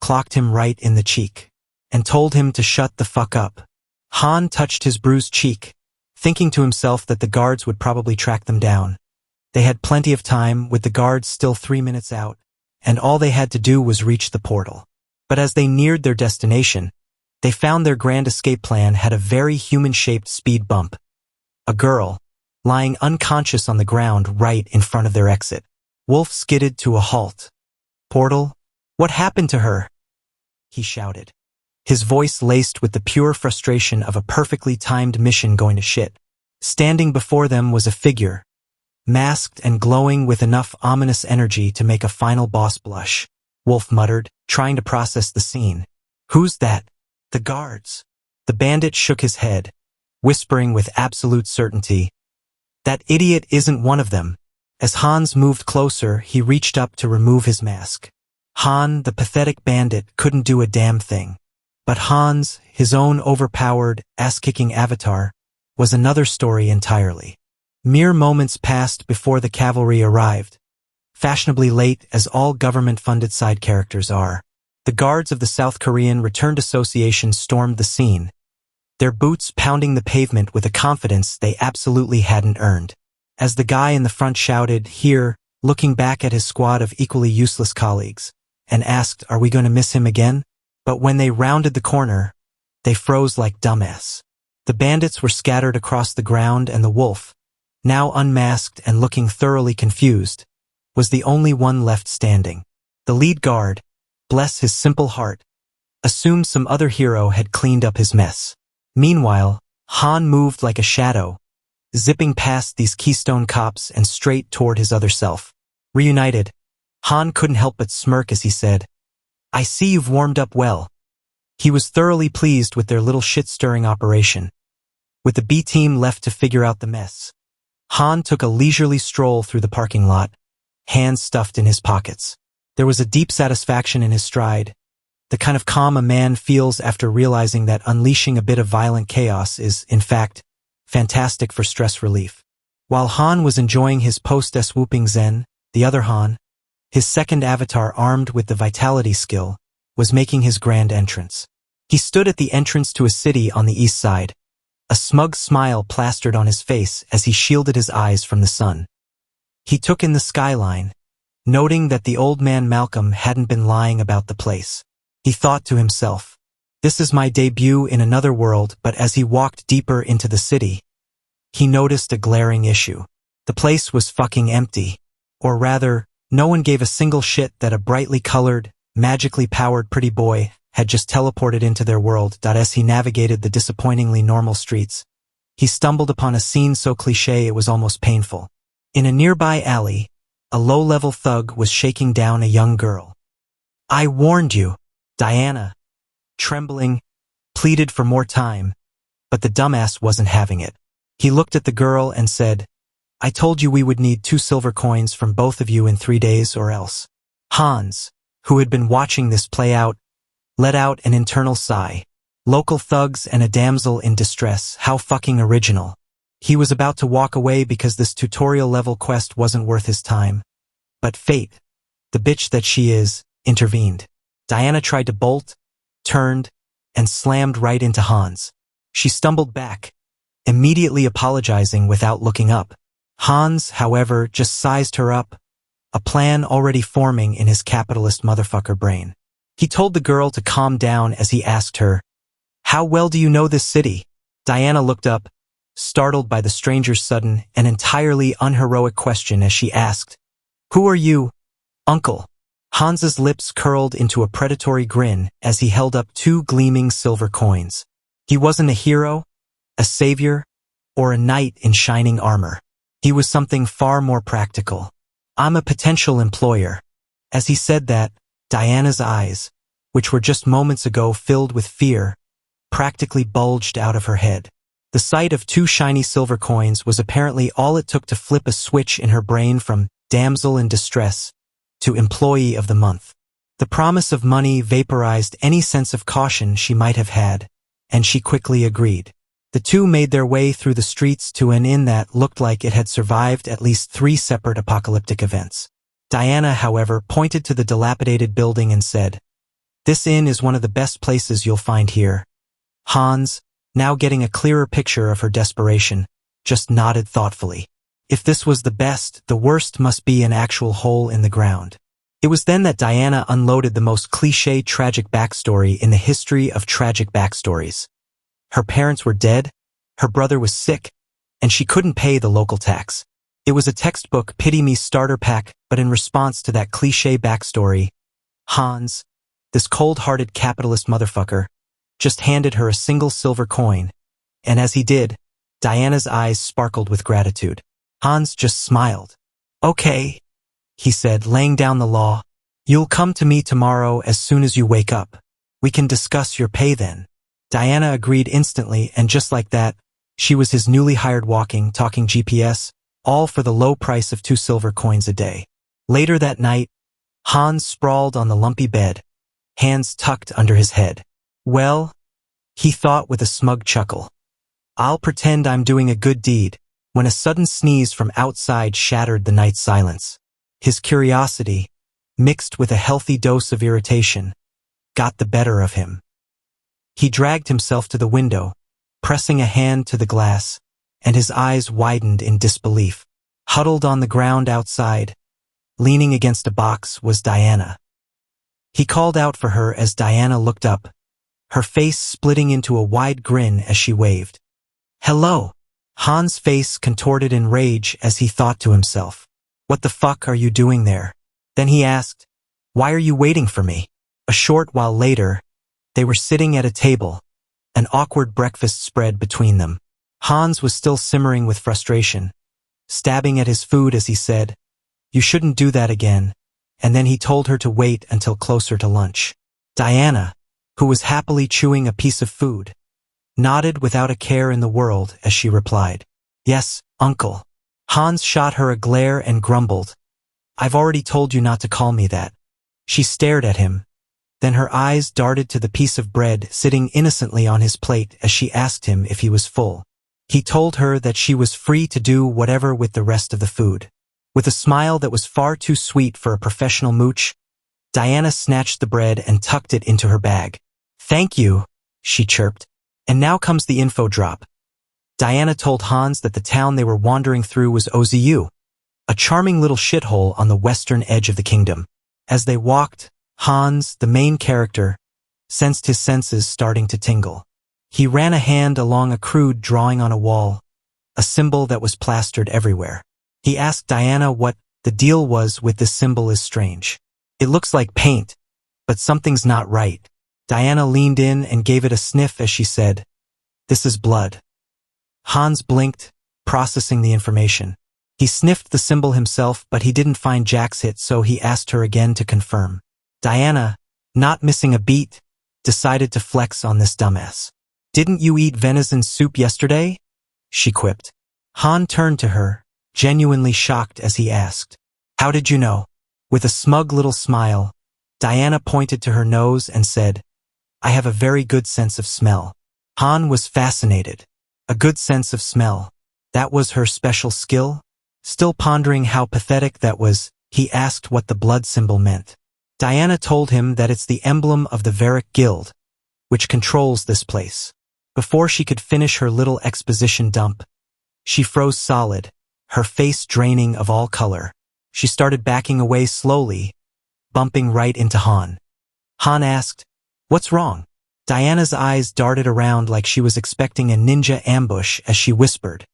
[SPEAKER 1] clocked him right in the cheek and told him to shut the fuck up. Han touched his bruised cheek, thinking to himself that the guards would probably track them down. They had plenty of time, with the guards still 3 minutes out, and all they had to do was reach the portal. But as they neared their destination, they found their grand escape plan had a very human-shaped speed bump. A girl, lying unconscious on the ground right in front of their exit. Wolf skidded to a halt. "Portal? What happened to her?" he shouted, his voice laced with the pure frustration of a perfectly timed mission going to shit. Standing before them was a figure, masked and glowing with enough ominous energy to make a final boss blush. Wolf muttered, trying to process the scene. "Who's that?" "The guards." The bandit shook his head, whispering with absolute certainty, "That idiot isn't one of them." As Hans moved closer, he reached up to remove his mask. Han, the pathetic bandit, couldn't do a damn thing. But Hans, his own overpowered, ass-kicking avatar, was another story entirely. Mere moments passed before the cavalry arrived, fashionably late as all government-funded side characters are. The guards of the South Korean Returned Association stormed the scene, their boots pounding the pavement with a confidence they absolutely hadn't earned. As the guy in the front shouted, "Here," looking back at his squad of equally useless colleagues, and asked, "Are we going to miss him again?" But when they rounded the corner, they froze like dumbass. The bandits were scattered across the ground, and the wolf, now unmasked and looking thoroughly confused, was the only one left standing. The lead guard, bless his simple heart, assumed some other hero had cleaned up his mess. Meanwhile, Han moved like a shadow, zipping past these Keystone cops and straight toward his other self. Reunited, Han couldn't help but smirk as he said, "I see you've warmed up well." He was thoroughly pleased with their little shit-stirring operation. With the B-team left to figure out the mess, Han took a leisurely stroll through the parking lot, hands stuffed in his pockets. There was a deep satisfaction in his stride, the kind of calm a man feels after realizing that unleashing a bit of violent chaos is, in fact, fantastic for stress relief. While Han was enjoying his post-swooping zen, the other Han, his second avatar armed with the vitality skill, was making his grand entrance. He stood at the entrance to a city on the east side, a smug smile plastered on his face as he shielded his eyes from the sun. He took in the skyline, noting that the old man Malcolm hadn't been lying about the place. He thought to himself, "This is my debut in another world," but as he walked deeper into the city, he noticed a glaring issue. The place was fucking empty. Or rather, no one gave a single shit that a brightly colored, magically powered pretty boy had just teleported into their world. As he navigated the disappointingly normal streets, he stumbled upon a scene so cliché it was almost painful. In a nearby alley, a low-level thug was shaking down a young girl. "I warned you," Diana, trembling, pleaded for more time, but the dumbass wasn't having it. He looked at the girl and said, "I told you we would need 2 silver coins from both of you in 3 days or else." Hans, who had been watching this play out, let out an internal sigh. Local thugs and a damsel in distress, how fucking original. He was about to walk away because this tutorial-level quest wasn't worth his time. But fate, the bitch that she is, intervened. Diana tried to bolt, turned, and slammed right into Hans. She stumbled back, immediately apologizing without looking up. Hans, however, just sized her up, a plan already forming in his capitalist motherfucker brain. He told the girl to calm down as he asked her, "How well do you know this city?" Diana looked up, startled by the stranger's sudden and entirely unheroic question as she asked, "Who are you, uncle?" Hans's lips curled into a predatory grin as he held up 2 gleaming silver coins. He wasn't a hero, a savior, or a knight in shining armor. He was something far more practical. "I'm a potential employer." As he said that, Diana's eyes, which were just moments ago filled with fear, practically bulged out of her head. The sight of 2 shiny silver coins was apparently all it took to flip a switch in her brain from damsel in distress to employee of the month. The promise of money vaporized any sense of caution she might have had, and she quickly agreed. The two made their way through the streets to an inn that looked like it had survived at least 3 separate apocalyptic events. Diana, however, pointed to the dilapidated building and said, "This inn is one of the best places you'll find here." Hans, now getting a clearer picture of her desperation, just nodded thoughtfully. If this was the best, the worst must be an actual hole in the ground. It was then that Diana unloaded the most cliché tragic backstory in the history of tragic backstories. Her parents were dead, her brother was sick, and she couldn't pay the local tax. It was a textbook pity me starter pack, but in response to that cliché backstory, Hans, this cold-hearted capitalist motherfucker, just handed her a single silver coin, and as he did, Diana's eyes sparkled with gratitude. Hans just smiled. "Okay," he said, laying down the law. "You'll come to me tomorrow as soon as you wake up. We can discuss your pay then." Diana agreed instantly, and just like that, She was his newly hired walking, talking GPS, all for the low price of 2 silver coins a day. Later that night, Hans sprawled on the lumpy bed, hands tucked under his head. Well, he thought with a smug chuckle, I'll pretend I'm doing a good deed, when a sudden sneeze from outside shattered the night silence. His curiosity, mixed with a healthy dose of irritation, got the better of him. He dragged himself to the window, pressing a hand to the glass, and his eyes widened in disbelief. Huddled on the ground outside, leaning against a box, was Diana. He called out for her as Diana looked up, her face splitting into a wide grin as she waved. Hello. Hans' face contorted in rage as he thought to himself, what the fuck are you doing there? Then he asked, why are you waiting for me? A short while later, they were sitting at a table, an awkward breakfast spread between them. Hans was still simmering with frustration, stabbing at his food as he said, you shouldn't do that again, and then he told her to wait until closer to lunch. Diana, who was happily chewing a piece of food, nodded without a care in the world as she replied, yes, uncle. Hans shot her a glare and grumbled, I've already told you not to call me that. She stared at him, then her eyes darted to the piece of bread sitting innocently on his plate as she asked him if he was full. He told her that she was free to do whatever with the rest of the food. With a smile that was far too sweet for a professional mooch, Diana snatched the bread and tucked it into her bag. Thank you, she chirped. And now comes the info drop. Diana told Hans that the town they were wandering through was Ozu, a charming little shithole on the western edge of the kingdom. As they walked, Hans, the main character, sensed his senses starting to tingle. He ran a hand along a crude drawing on a wall, a symbol that was plastered everywhere. He asked Diana what the deal was with this symbol. Is strange. It looks like paint, but something's not right. Diana leaned in and gave it a sniff as she said, this is blood. Hans blinked, processing the information. He sniffed the symbol himself, but he didn't find Jack's hit, so he asked her again to confirm. Diana, not missing a beat, decided to flex on this dumbass. Didn't you eat venison soup yesterday? She quipped. Han turned to her, genuinely shocked as he asked, how did you know? With a smug little smile, Diana pointed to her nose and said, I have a very good sense of smell. Han was fascinated. A good sense of smell. That was her special skill? Still pondering how pathetic that was, he asked what the blood symbol meant. Diana told him that it's the emblem of the Varick Guild, which controls this place. Before she could finish her little exposition dump, she froze solid, her face draining of all color. She started backing away slowly, bumping right into Han. Han asked, what's wrong? Diana's eyes darted around like she was expecting a ninja ambush as she whispered,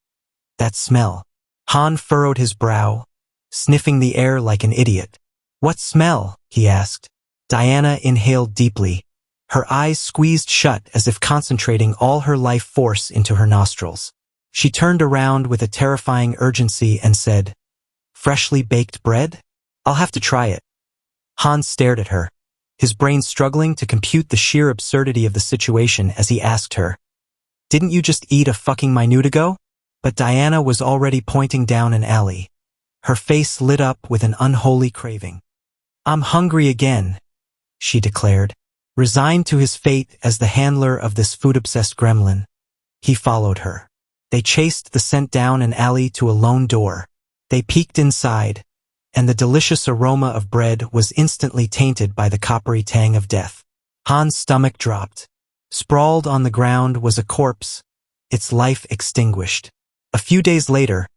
[SPEAKER 1] that smell. Han furrowed his brow, sniffing the air like an idiot. What smell? He asked. Diana inhaled deeply, her eyes squeezed shut as if concentrating all her life force into her nostrils. She turned around with a terrifying urgency and said, freshly baked bread? I'll have to try it. Han stared at her, his brain struggling to compute the sheer absurdity of the situation as he asked her, didn't you just eat a fucking minute ago? But Diana was already pointing down an alley. Her face lit up with an unholy craving. I'm hungry again, she declared. Resigned to his fate as the handler of this food-obsessed gremlin, he followed her. They chased the scent down an alley to a lone door. They peeked inside, and the delicious aroma of bread was instantly tainted by the coppery tang of death. Han's stomach dropped. Sprawled on the ground was a corpse, its life extinguished. A few days later,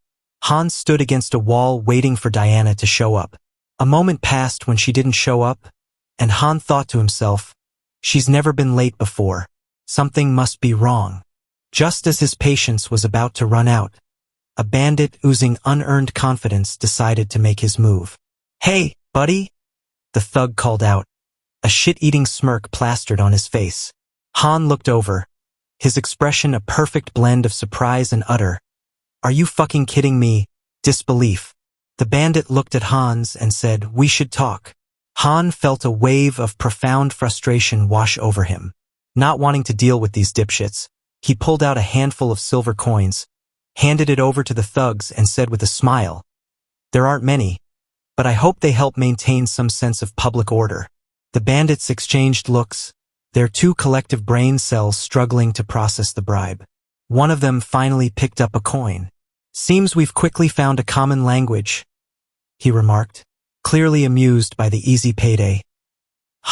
[SPEAKER 1] Han stood against a wall waiting for Diana to show up. A moment passed when she didn't show up, and Han thought to himself, she's never been late before. Something must be wrong. Just as his patience was about to run out, a bandit oozing unearned confidence decided to make his move. Hey, buddy, the thug called out, a shit-eating smirk plastered on his face. Han looked over, his expression a perfect blend of surprise and utter, are you fucking kidding me? Disbelief. The bandit looked at Hans and said, we should talk. Han felt a wave of profound frustration wash over him. Not wanting to deal with these dipshits, He pulled out a handful of silver coins, handed it over to the thugs and said with a smile, "There aren't many, but I hope they help maintain some sense of public order." The bandits exchanged looks, their two collective brain cells struggling to process the bribe. One of them finally picked up a coin. "Seems we've quickly found a common language," he remarked, clearly amused by the easy payday.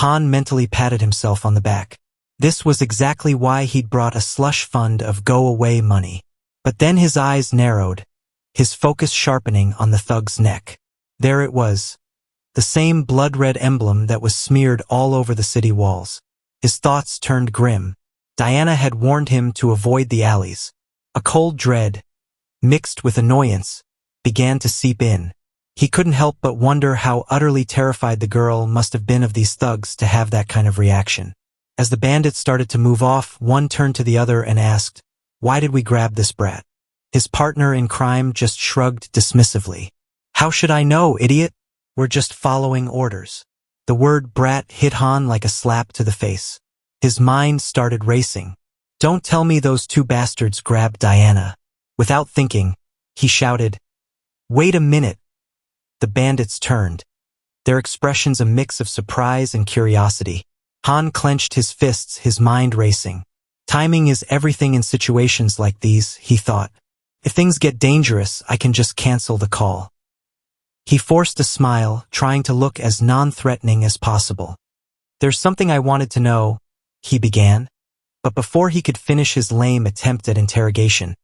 [SPEAKER 1] Han mentally patted himself on the back. This was exactly why he'd brought a slush fund of go-away money. But then his eyes narrowed, his focus sharpening on the thug's neck. There it was, the same blood-red emblem that was smeared all over the city walls. His thoughts turned grim. Diana had warned him to avoid the alleys. A cold dread, mixed with annoyance, began to seep in. He couldn't help but wonder how utterly terrified the girl must have been of these thugs to have that kind of reaction. As the bandits started to move off, one turned to the other and asked, "Why did we grab this brat?" His partner in crime just shrugged dismissively. "How should I know, idiot? We're just following orders." The word brat hit Han like a slap to the face. His mind started racing. "Don't tell me those two bastards grabbed Diana." Without thinking, he shouted, "Wait a minute." The bandits turned, their expressions a mix of surprise and curiosity. Han clenched his fists, his mind racing. Timing is everything in situations like these, he thought. If things get dangerous, I can just cancel the call. He forced a smile, trying to look as non-threatening as possible. "There's something I wanted to know," he began. But before he could finish his lame attempt at interrogation,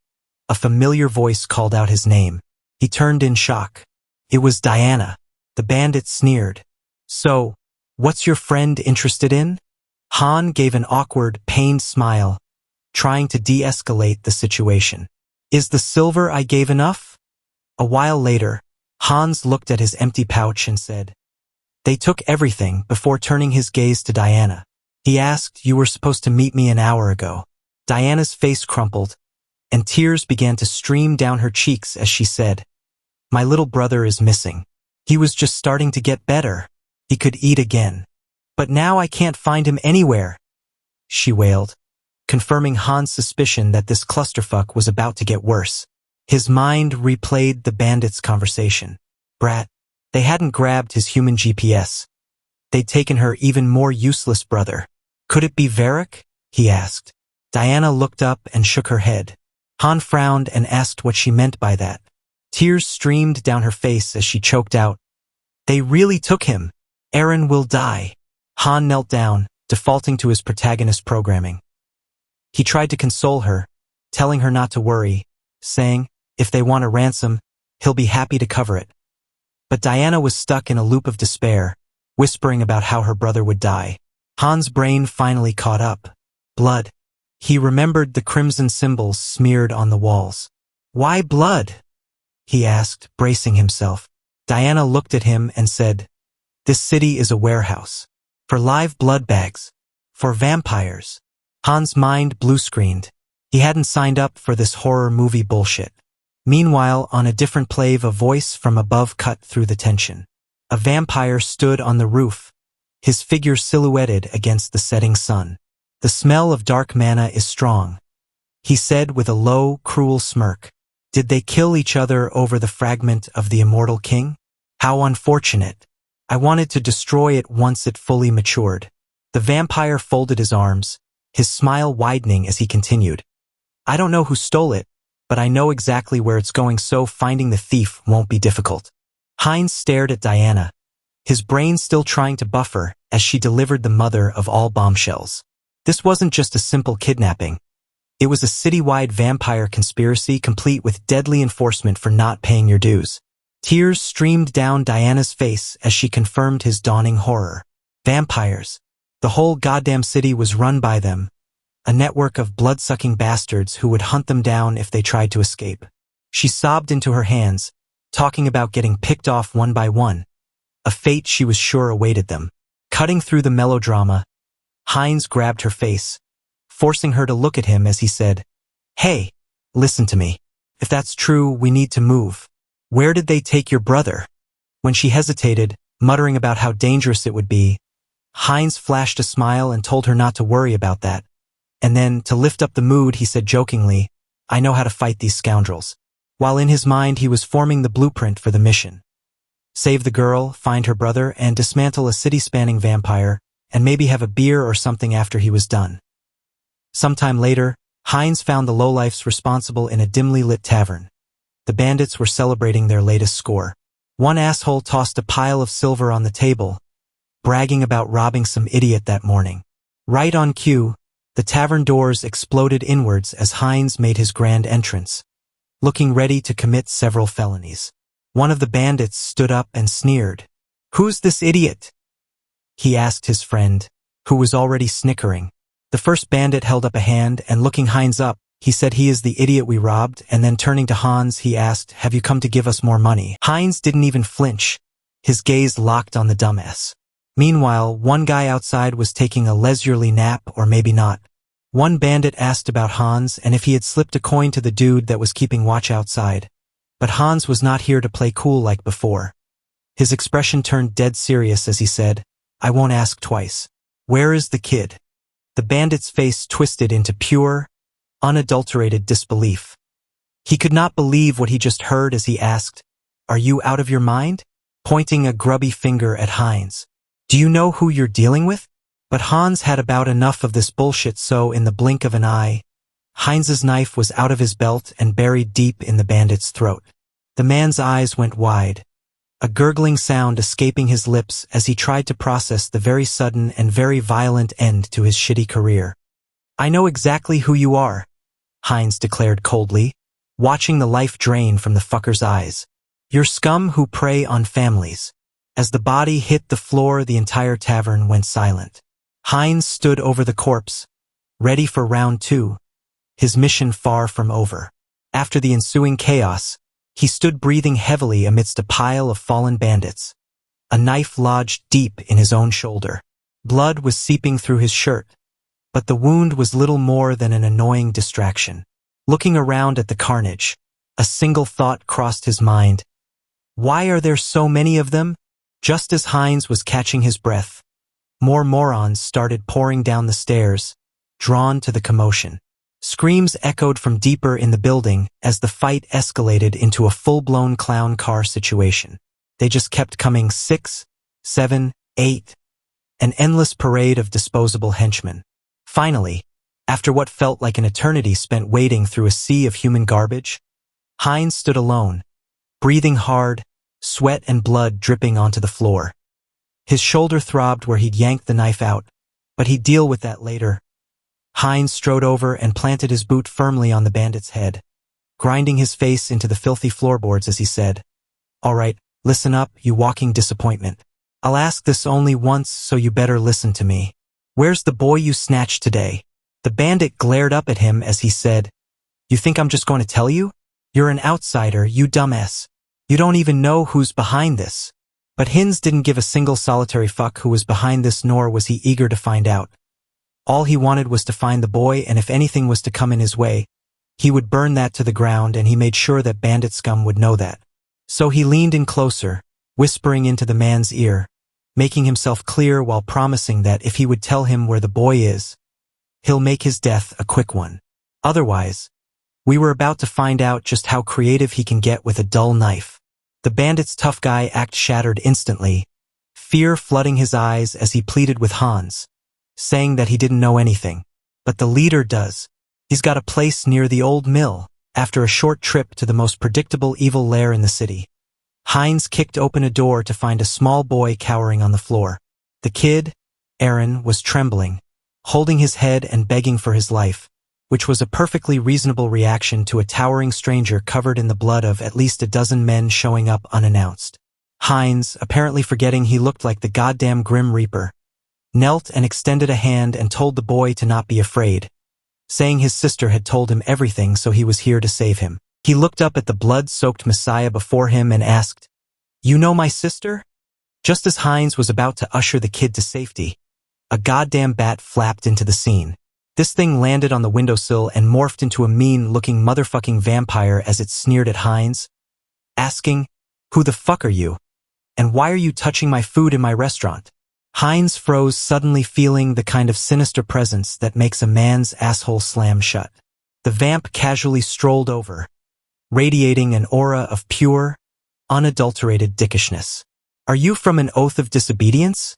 [SPEAKER 1] a familiar voice called out his name. He turned in shock. It was Diana. The bandit sneered. "So, what's your friend interested in?" Han gave an awkward, pained smile, trying to de-escalate the situation. "Is the silver I gave enough?" A while later, Hans looked at his empty pouch and said, "They took everything," before turning his gaze to Diana. He asked, "You were supposed to meet me an hour ago." Diana's face crumpled, and tears began to stream down her cheeks as she said, "My little brother is missing. He was just starting to get better. He could eat again. But now I can't find him anywhere," she wailed, confirming Han's suspicion that this clusterfuck was about to get worse. His mind replayed the bandits' conversation. Brat. They hadn't grabbed his human GPS. They'd taken her even more useless brother. "Could it be Varric?" he asked. Diana looked up and shook her head. Han frowned and asked what she meant by that. Tears streamed down her face as she choked out, "They really took him. Eren will die." Han knelt down, defaulting to his protagonist programming. He tried to console her, telling her not to worry, saying, if they want a ransom, he'll be happy to cover it. But Diana was stuck in a loop of despair, whispering about how her brother would die. Han's brain finally caught up. Blood. He remembered the crimson symbols smeared on the walls. "Why blood?" he asked, bracing himself. Diana looked at him and said, "This city is a warehouse. For live blood bags. For vampires." Han's mind blue-screened. He hadn't signed up for this horror movie bullshit. Meanwhile, on a different plave, a voice from above cut through the tension. A vampire stood on the roof, his figure silhouetted against the setting sun. "The smell of dark mana is strong," he said with a low, cruel smirk. "Did they kill each other over the fragment of the immortal king? How unfortunate. I wanted to destroy it once it fully matured." The vampire folded his arms, his smile widening as he continued. "I don't know who stole it, but I know exactly where it's going, so finding the thief won't be difficult." Heinz stared at Diana, his brain still trying to buffer as she delivered the mother of all bombshells. This wasn't just a simple kidnapping. It was a citywide vampire conspiracy complete with deadly enforcement for not paying your dues. Tears streamed down Diana's face as she confirmed his dawning horror. Vampires. The whole goddamn city was run by them, a network of blood-sucking bastards who would hunt them down if they tried to escape. She sobbed into her hands, talking about getting picked off one by one, a fate she was sure awaited them. Cutting through the melodrama, Heinz grabbed her face, forcing her to look at him as he said, "Hey, listen to me. If that's true, we need to move. Where did they take your brother?" When she hesitated, muttering about how dangerous it would be, Heinz flashed a smile and told her not to worry about that. And then, to lift up the mood, he said jokingly, I know how to fight these scoundrels. While in his mind he was forming the blueprint for the mission. Save the girl, find her brother, and dismantle a city-spanning vampire, and maybe have a beer or something after he was done. Sometime later, Heinz found the lowlifes responsible in a dimly lit tavern. The bandits were celebrating their latest score. One asshole tossed a pile of silver on the table, bragging about robbing some idiot that morning. Right on cue, the tavern doors exploded inwards as Heinz made his grand entrance, looking ready to commit several felonies. One of the bandits stood up and sneered. Who's this idiot? He asked his friend, who was already snickering. The first bandit held up a hand, and looking Heinz up, he said he is the idiot we robbed, and then turning to Hans, he asked, have you come to give us more money? Heinz didn't even flinch, his gaze locked on the dumbass. Meanwhile, one guy outside was taking a leisurely nap, or maybe not. One bandit asked about Hans and if he had slipped a coin to the dude that was keeping watch outside. But Hans was not here to play cool like before. His expression turned dead serious as he said, I won't ask twice. Where is the kid? The bandit's face twisted into pure, unadulterated disbelief. He could not believe what he just heard as he asked, Are you out of your mind? Pointing a grubby finger at Heinz. Do you know who you're dealing with? But Hans had about enough of this bullshit, so in the blink of an eye, Heinz's knife was out of his belt and buried deep in the bandit's throat. The man's eyes went wide, a gurgling sound escaping his lips as he tried to process the very sudden and very violent end to his shitty career. I know exactly who you are, Heinz declared coldly, watching the life drain from the fucker's eyes. You're scum who prey on families. As the body hit the floor, the entire tavern went silent. Heinz stood over the corpse, ready for round two, his mission far from over. After the ensuing chaos, he stood breathing heavily amidst a pile of fallen bandits. A knife lodged deep in his own shoulder. Blood was seeping through his shirt, but the wound was little more than an annoying distraction. Looking around at the carnage, a single thought crossed his mind. Why are there so many of them? Just as Heinz was catching his breath, more morons started pouring down the stairs, drawn to the commotion. Screams echoed from deeper in the building as the fight escalated into a full-blown clown car situation. They just kept coming, 6, 7, 8, an endless parade of disposable henchmen. Finally, after what felt like an eternity spent wading through a sea of human garbage, Heinz stood alone, breathing hard, sweat and blood dripping onto the floor. His shoulder throbbed where he'd yanked the knife out, but he'd deal with that later. Heinz strode over and planted his boot firmly on the bandit's head, grinding his face into the filthy floorboards as he said, All right, listen up, you walking disappointment. I'll ask this only once, so you better listen to me. Where's the boy you snatched today? The bandit glared up at him as he said, You think I'm just going to tell you? You're an outsider, you dumbass. You don't even know who's behind this. But Heinz didn't give a single solitary fuck who was behind this, nor was he eager to find out. All he wanted was to find the boy, and if anything was to come in his way, he would burn that to the ground, and he made sure that bandit scum would know that. So he leaned in closer, whispering into the man's ear, making himself clear while promising that if he would tell him where the boy is, he'll make his death a quick one. Otherwise, we were about to find out just how creative he can get with a dull knife. The bandit's tough guy act shattered instantly, fear flooding his eyes as he pleaded with Hans, saying that he didn't know anything. But the leader does. He's got a place near the old mill, after a short trip to the most predictable evil lair in the city. Heinz kicked open a door to find a small boy cowering on the floor. The kid, Aaron, was trembling, holding his head and begging for his life, which was a perfectly reasonable reaction to a towering stranger covered in the blood of at least a dozen men showing up unannounced. Heinz, apparently forgetting he looked like the goddamn Grim Reaper, knelt and extended a hand and told the boy to not be afraid, saying his sister had told him everything, so he was here to save him. He looked up at the blood-soaked Messiah before him and asked, You know my sister? Just as Heinz was about to usher the kid to safety, a goddamn bat flapped into the scene. This thing landed on the windowsill and morphed into a mean-looking motherfucking vampire as it sneered at Heinz, asking, Who the fuck are you? And why are you touching my food in my restaurant? Heinz froze, suddenly feeling the kind of sinister presence that makes a man's asshole slam shut. The vamp casually strolled over, radiating an aura of pure, unadulterated dickishness. "Are you from an oath of disobedience?"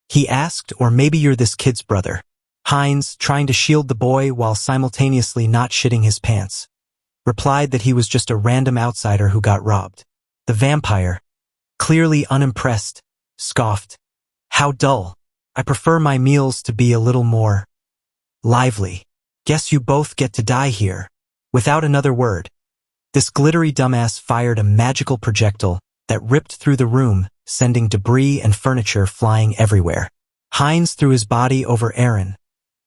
[SPEAKER 1] he asked, "or maybe you're this kid's brother." Heinz, trying to shield the boy while simultaneously not shitting his pants, replied that he was just a random outsider who got robbed. The vampire, clearly unimpressed, scoffed, "How dull. I prefer my meals to be a little more lively. Guess you both get to die here." Without another word, this glittery dumbass fired a magical projectile that ripped through the room, sending debris and furniture flying everywhere. Heinz threw his body over Aaron,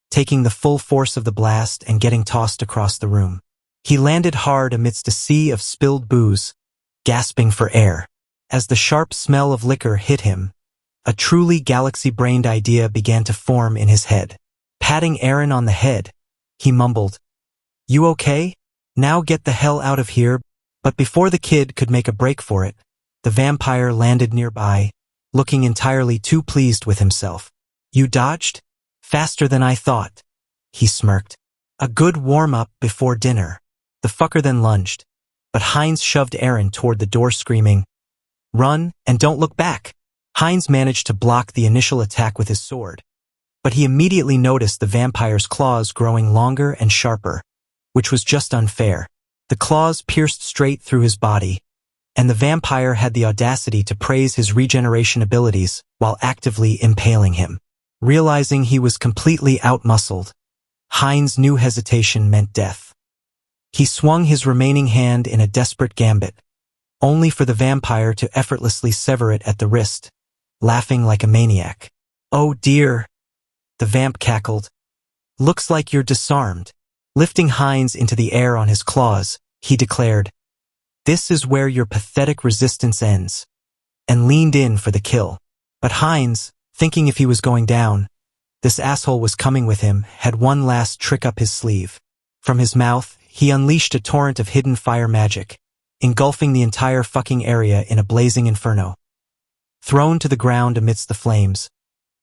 [SPEAKER 1] taking the full force of the blast and getting tossed across the room. He landed hard amidst a sea of spilled booze, gasping for air. As the sharp smell of liquor hit him, a truly galaxy-brained idea began to form in his head. Patting Aaron on the head, he mumbled, "You okay? Now get the hell out of here." But before the kid could make a break for it, the vampire landed nearby, looking entirely too pleased with himself. "You dodged? Faster than I thought," he smirked. "A good warm-up before dinner." The fucker then lunged, but Heinz shoved Aaron toward the door, screaming, "Run, and don't look back." Heinz managed to block the initial attack with his sword, but he immediately noticed the vampire's claws growing longer and sharper, which was just unfair. The claws pierced straight through his body, and the vampire had the audacity to praise his regeneration abilities while actively impaling him. Realizing he was completely outmuscled, Heinz knew hesitation meant death. He swung his remaining hand in a desperate gambit, only for the vampire to effortlessly sever it at the wrist, laughing like a maniac. "Oh dear," the vamp cackled. "Looks like you're disarmed." Lifting Heinz into the air on his claws, he declared, "This is where your pathetic resistance ends," and leaned in for the kill. But Heinz, thinking if he was going down, this asshole was coming with him, had one last trick up his sleeve. From his mouth, he unleashed a torrent of hidden fire magic, engulfing the entire fucking area in a blazing inferno. Thrown to the ground amidst the flames,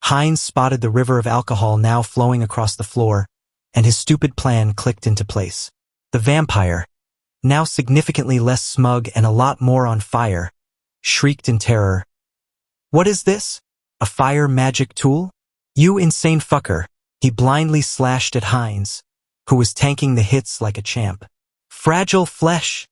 [SPEAKER 1] Heinz spotted the river of alcohol now flowing across the floor, and his stupid plan clicked into place. The vampire, now significantly less smug and a lot more on fire, shrieked in terror. "What is this? A fire magic tool? You insane fucker!" He blindly slashed at Heinz, who was tanking the hits like a champ. "Fragile flesh!"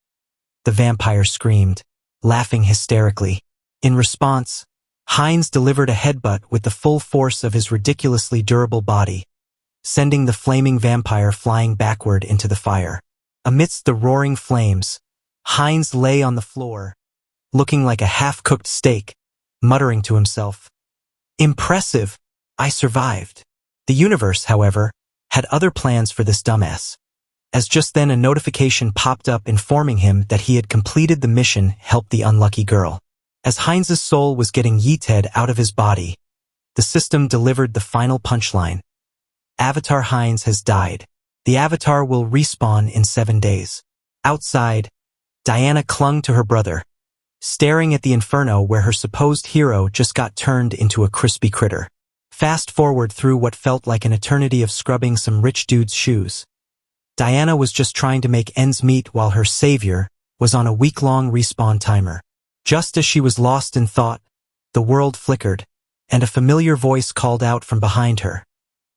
[SPEAKER 1] the vampire screamed, laughing hysterically. In response, Heinz delivered a headbutt with the full force of his ridiculously durable body, sending the flaming vampire flying backward into the fire. Amidst the roaring flames, Heinz lay on the floor, looking like a half-cooked steak, muttering to himself, "Impressive, I survived." The universe, however, had other plans for this dumbass, as just then a notification popped up informing him that he had completed the mission, "Help the unlucky girl." As Heinz's soul was getting yeeted out of his body, the system delivered the final punchline. "Avatar Heinz has died. The avatar will respawn in 7 days." Outside, Diana clung to her brother, staring at the inferno where her supposed hero just got turned into a crispy critter. Fast forward through what felt like an eternity of scrubbing some rich dude's shoes. Diana was just trying to make ends meet while her savior was on a week-long respawn timer. Just as she was lost in thought, the world flickered, and a familiar voice called out from behind her,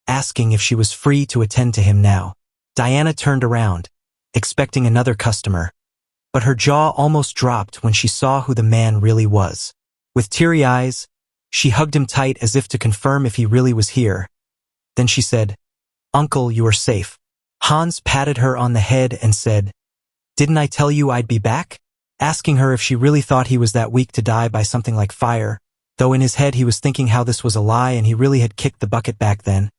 [SPEAKER 1] asking if she was free to attend to him now. Diana turned around, expecting another customer, but her jaw almost dropped when she saw who the man really was. With teary eyes, she hugged him tight as if to confirm if he really was here. Then she said, "Uncle, you are safe." Hans patted her on the head and said, "Didn't I tell you I'd be back?" Asking her if she really thought he was that weak to die by something like fire, though in his head he was thinking how this was a lie and he really had kicked the bucket back then.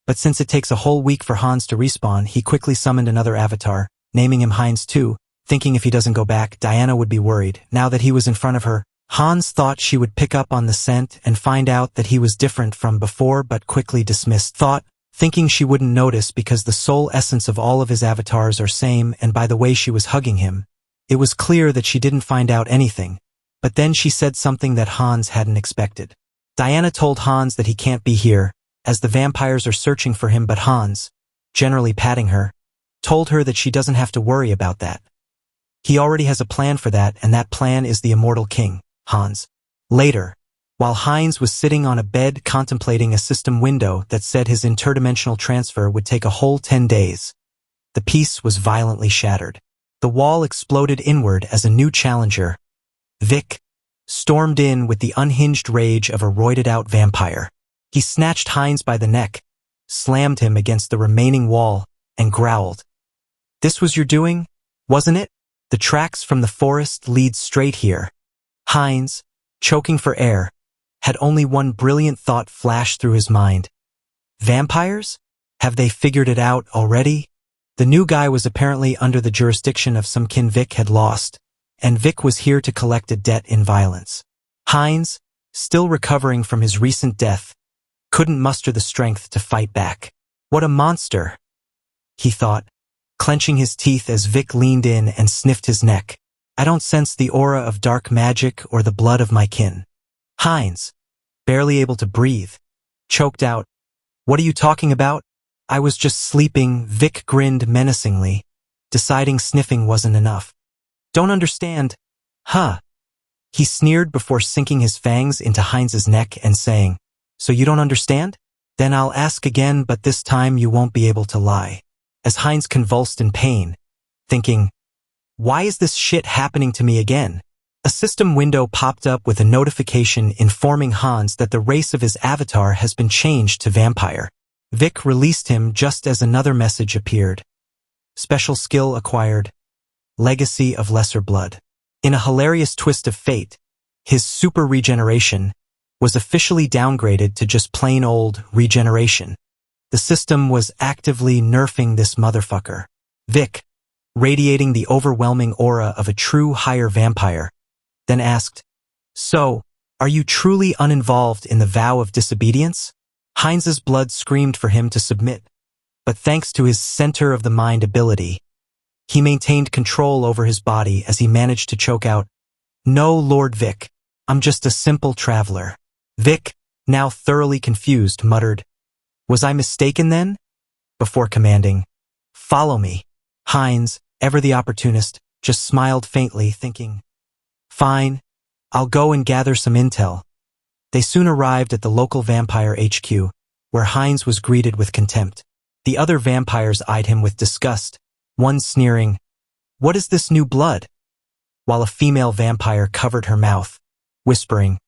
[SPEAKER 1] But since it takes a whole week for Hans to respawn, he quickly summoned another avatar, naming him Heinz too, thinking if he doesn't go back, Diana would be worried. Now that he was in front of her, Hans thought she would pick up on the scent and find out that he was different from before, but quickly dismissed thought, thinking she wouldn't notice because the soul essence of all of his avatars are same, and by the way she was hugging him, it was clear that she didn't find out anything. But then she said something that Hans hadn't expected. Diana told Hans that he can't be here, as the vampires are searching for him, but Hans, generally patting her, told her that she doesn't have to worry about that. He already has a plan for that, and that plan is the immortal king, Hans. Later, while Heinz was sitting on a bed contemplating a system window that said his interdimensional transfer would take a whole 10 days, the piece was violently shattered. The wall exploded inward as a new challenger, Vic, stormed in with the unhinged rage of a roided-out vampire. He snatched Heinz by the neck, slammed him against the remaining wall, and growled. "This was your doing, wasn't it? The tracks from the forest lead straight here." Heinz, choking for air, had only one brilliant thought flash through his mind. Vampires? Have they figured it out already? The new guy was apparently under the jurisdiction of some kin Vic had lost, and Vic was here to collect a debt in violence. Heinz, still recovering from his recent death, couldn't muster the strength to fight back. What a monster, he thought, clenching his teeth as Vic leaned in and sniffed his neck. I don't sense the aura of dark magic or the blood of my kin. Heinz, barely able to breathe, choked out. What are you talking about? I was just sleeping. Vic grinned menacingly, deciding sniffing wasn't enough. Don't understand, huh? He sneered before sinking his fangs into Heinz's neck and saying, so you don't understand? Then I'll ask again, but this time you won't be able to lie. As Heinz convulsed in pain, thinking, why is this shit happening to me again? A system window popped up with a notification informing Hans that the race of his avatar has been changed to vampire. Vic released him just as another message appeared. Special skill acquired. Legacy of Lesser Blood. In a hilarious twist of fate, his super regeneration was officially downgraded to just plain old regeneration. The system was actively nerfing this motherfucker. Vic, radiating the overwhelming aura of a true higher vampire, then asked, so, are you truly uninvolved in the vow of disobedience? Heinz's blood screamed for him to submit, but thanks to his center of the mind ability, he maintained control over his body as he managed to choke out, no, Lord Vic, I'm just a simple traveler. Vic, now thoroughly confused, muttered, was I mistaken then? Before commanding, follow me. Heinz, ever the opportunist, just smiled faintly, thinking, fine, I'll go and gather some intel. They soon arrived at the local vampire HQ, where Heinz was greeted with contempt. The other vampires eyed him with disgust, one sneering, what is this new blood? While a female vampire covered her mouth, whispering,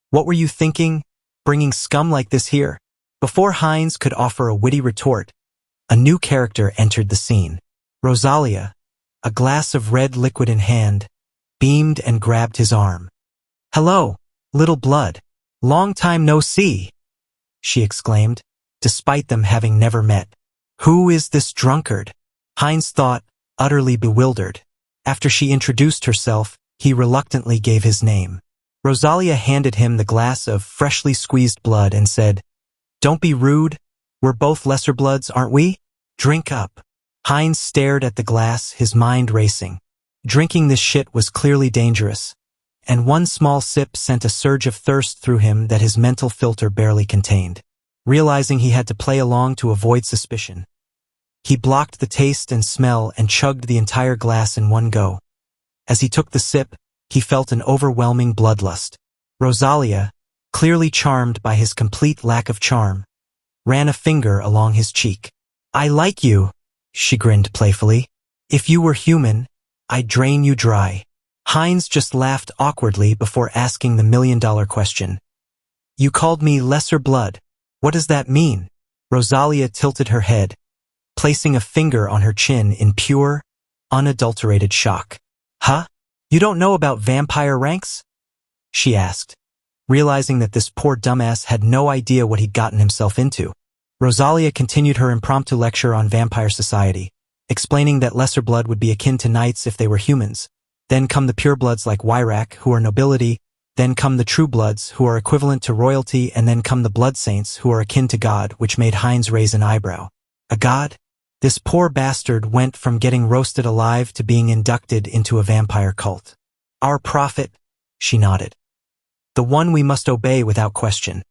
[SPEAKER 1] what were you thinking, bringing scum like this here? Before Heinz could offer a witty retort, a new character entered the scene. Rosalia, a glass of red liquid in hand, beamed and grabbed his arm. Hello, little blood. Long time no see, she exclaimed, despite them having never met. Who is this drunkard? Heinz thought, utterly bewildered. After she introduced herself, he reluctantly gave his name. Rosalia handed him the glass of freshly squeezed blood and said, don't be rude, we're both lesser bloods, aren't we? Drink up. Heinz stared at the glass, his mind racing. Drinking this shit was clearly dangerous, and one small sip sent a surge of thirst through him that his mental filter barely contained. Realizing he had to play along to avoid suspicion, he blocked the taste and smell and chugged the entire glass in one go. As he took the sip, he felt an overwhelming bloodlust. Rosalia, clearly charmed by his complete lack of charm, ran a finger along his cheek. I like you, she grinned playfully. If you were human, I'd drain you dry. Heinz just laughed awkwardly before asking the million-dollar question. You called me lesser blood. What does that mean? Rosalia tilted her head, placing a finger on her chin in pure, unadulterated shock. Huh? You don't know about vampire ranks? She asked, realizing that this poor dumbass had no idea what he'd gotten himself into. Rosalia continued her impromptu lecture on vampire society, explaining that lesser blood would be akin to knights if they were humans. Then come the purebloods like Wyrak, who are nobility, then come the truebloods, who are equivalent to royalty, and then come the blood saints, who are akin to God, which made Heinz raise an eyebrow. A god? This poor bastard went from getting roasted alive to being inducted into a vampire cult. Our prophet, she nodded. The one we must obey without question.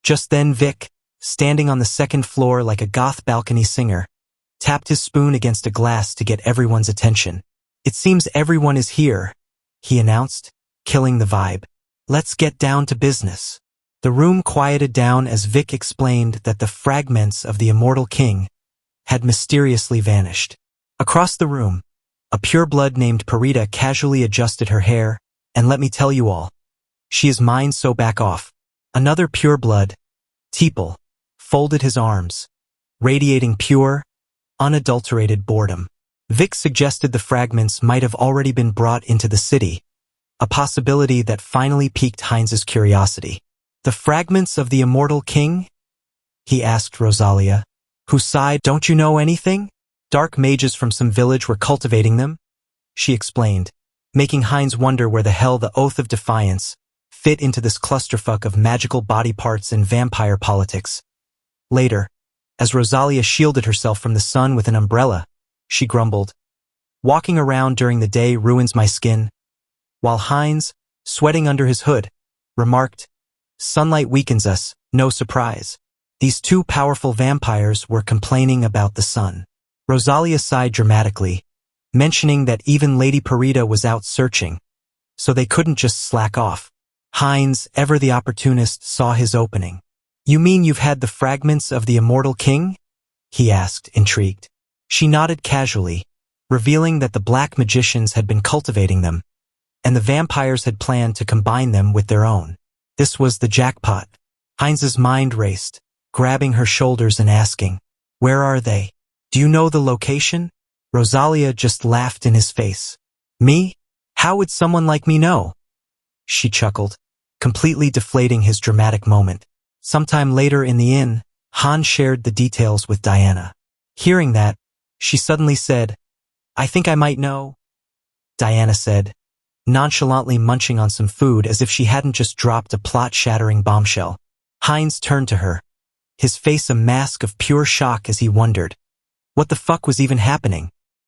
[SPEAKER 1] Just then Vic, standing on the second floor like a goth balcony singer, tapped his spoon against a glass to get everyone's attention. It seems everyone is here, he announced, killing the vibe. Let's get down to business. The room quieted down as Vic explained that the fragments of the immortal king had mysteriously vanished. Across the room, a pureblood named Parita casually adjusted her hair, and let me tell you all, she is mine, so back off. Another pureblood, Teeple, folded his arms, radiating pure, unadulterated boredom. Vic suggested the fragments might have already been brought into the city, a possibility that finally piqued Heinz's curiosity. The fragments of the immortal king? He asked Rosalia, who sighed. Don't you know anything? Dark mages from some village were cultivating them, she explained, making Heinz wonder where the hell the Oath of Defiance fit into this clusterfuck of magical body parts and vampire politics. Later, as Rosalia shielded herself from the sun with an umbrella, she grumbled, walking around during the day ruins my skin, while Heinz, sweating under his hood, remarked, sunlight weakens us, no surprise. These two powerful vampires were complaining about the sun. Rosalia sighed dramatically, mentioning that even Lady Parita was out searching, so they couldn't just slack off. Heinz, ever the opportunist, saw his opening. You mean you've had the fragments of the immortal king? He asked, intrigued. She nodded casually, revealing that the black magicians had been cultivating them, and the vampires had planned to combine them with their own. This was the jackpot. Heinz's mind raced, grabbing her shoulders and asking, where are they? Do you know the location? Rosalia just laughed in his face. Me? How would someone like me know? She chuckled, completely deflating his dramatic moment. Sometime later in the inn, Han shared the details with Diana. Hearing that, she suddenly said, I think I might know. Diana said, nonchalantly munching on some food as if she hadn't just dropped a plot-shattering bombshell. Heinz turned to her, his face a mask of pure shock as he wondered, what the fuck was even happening?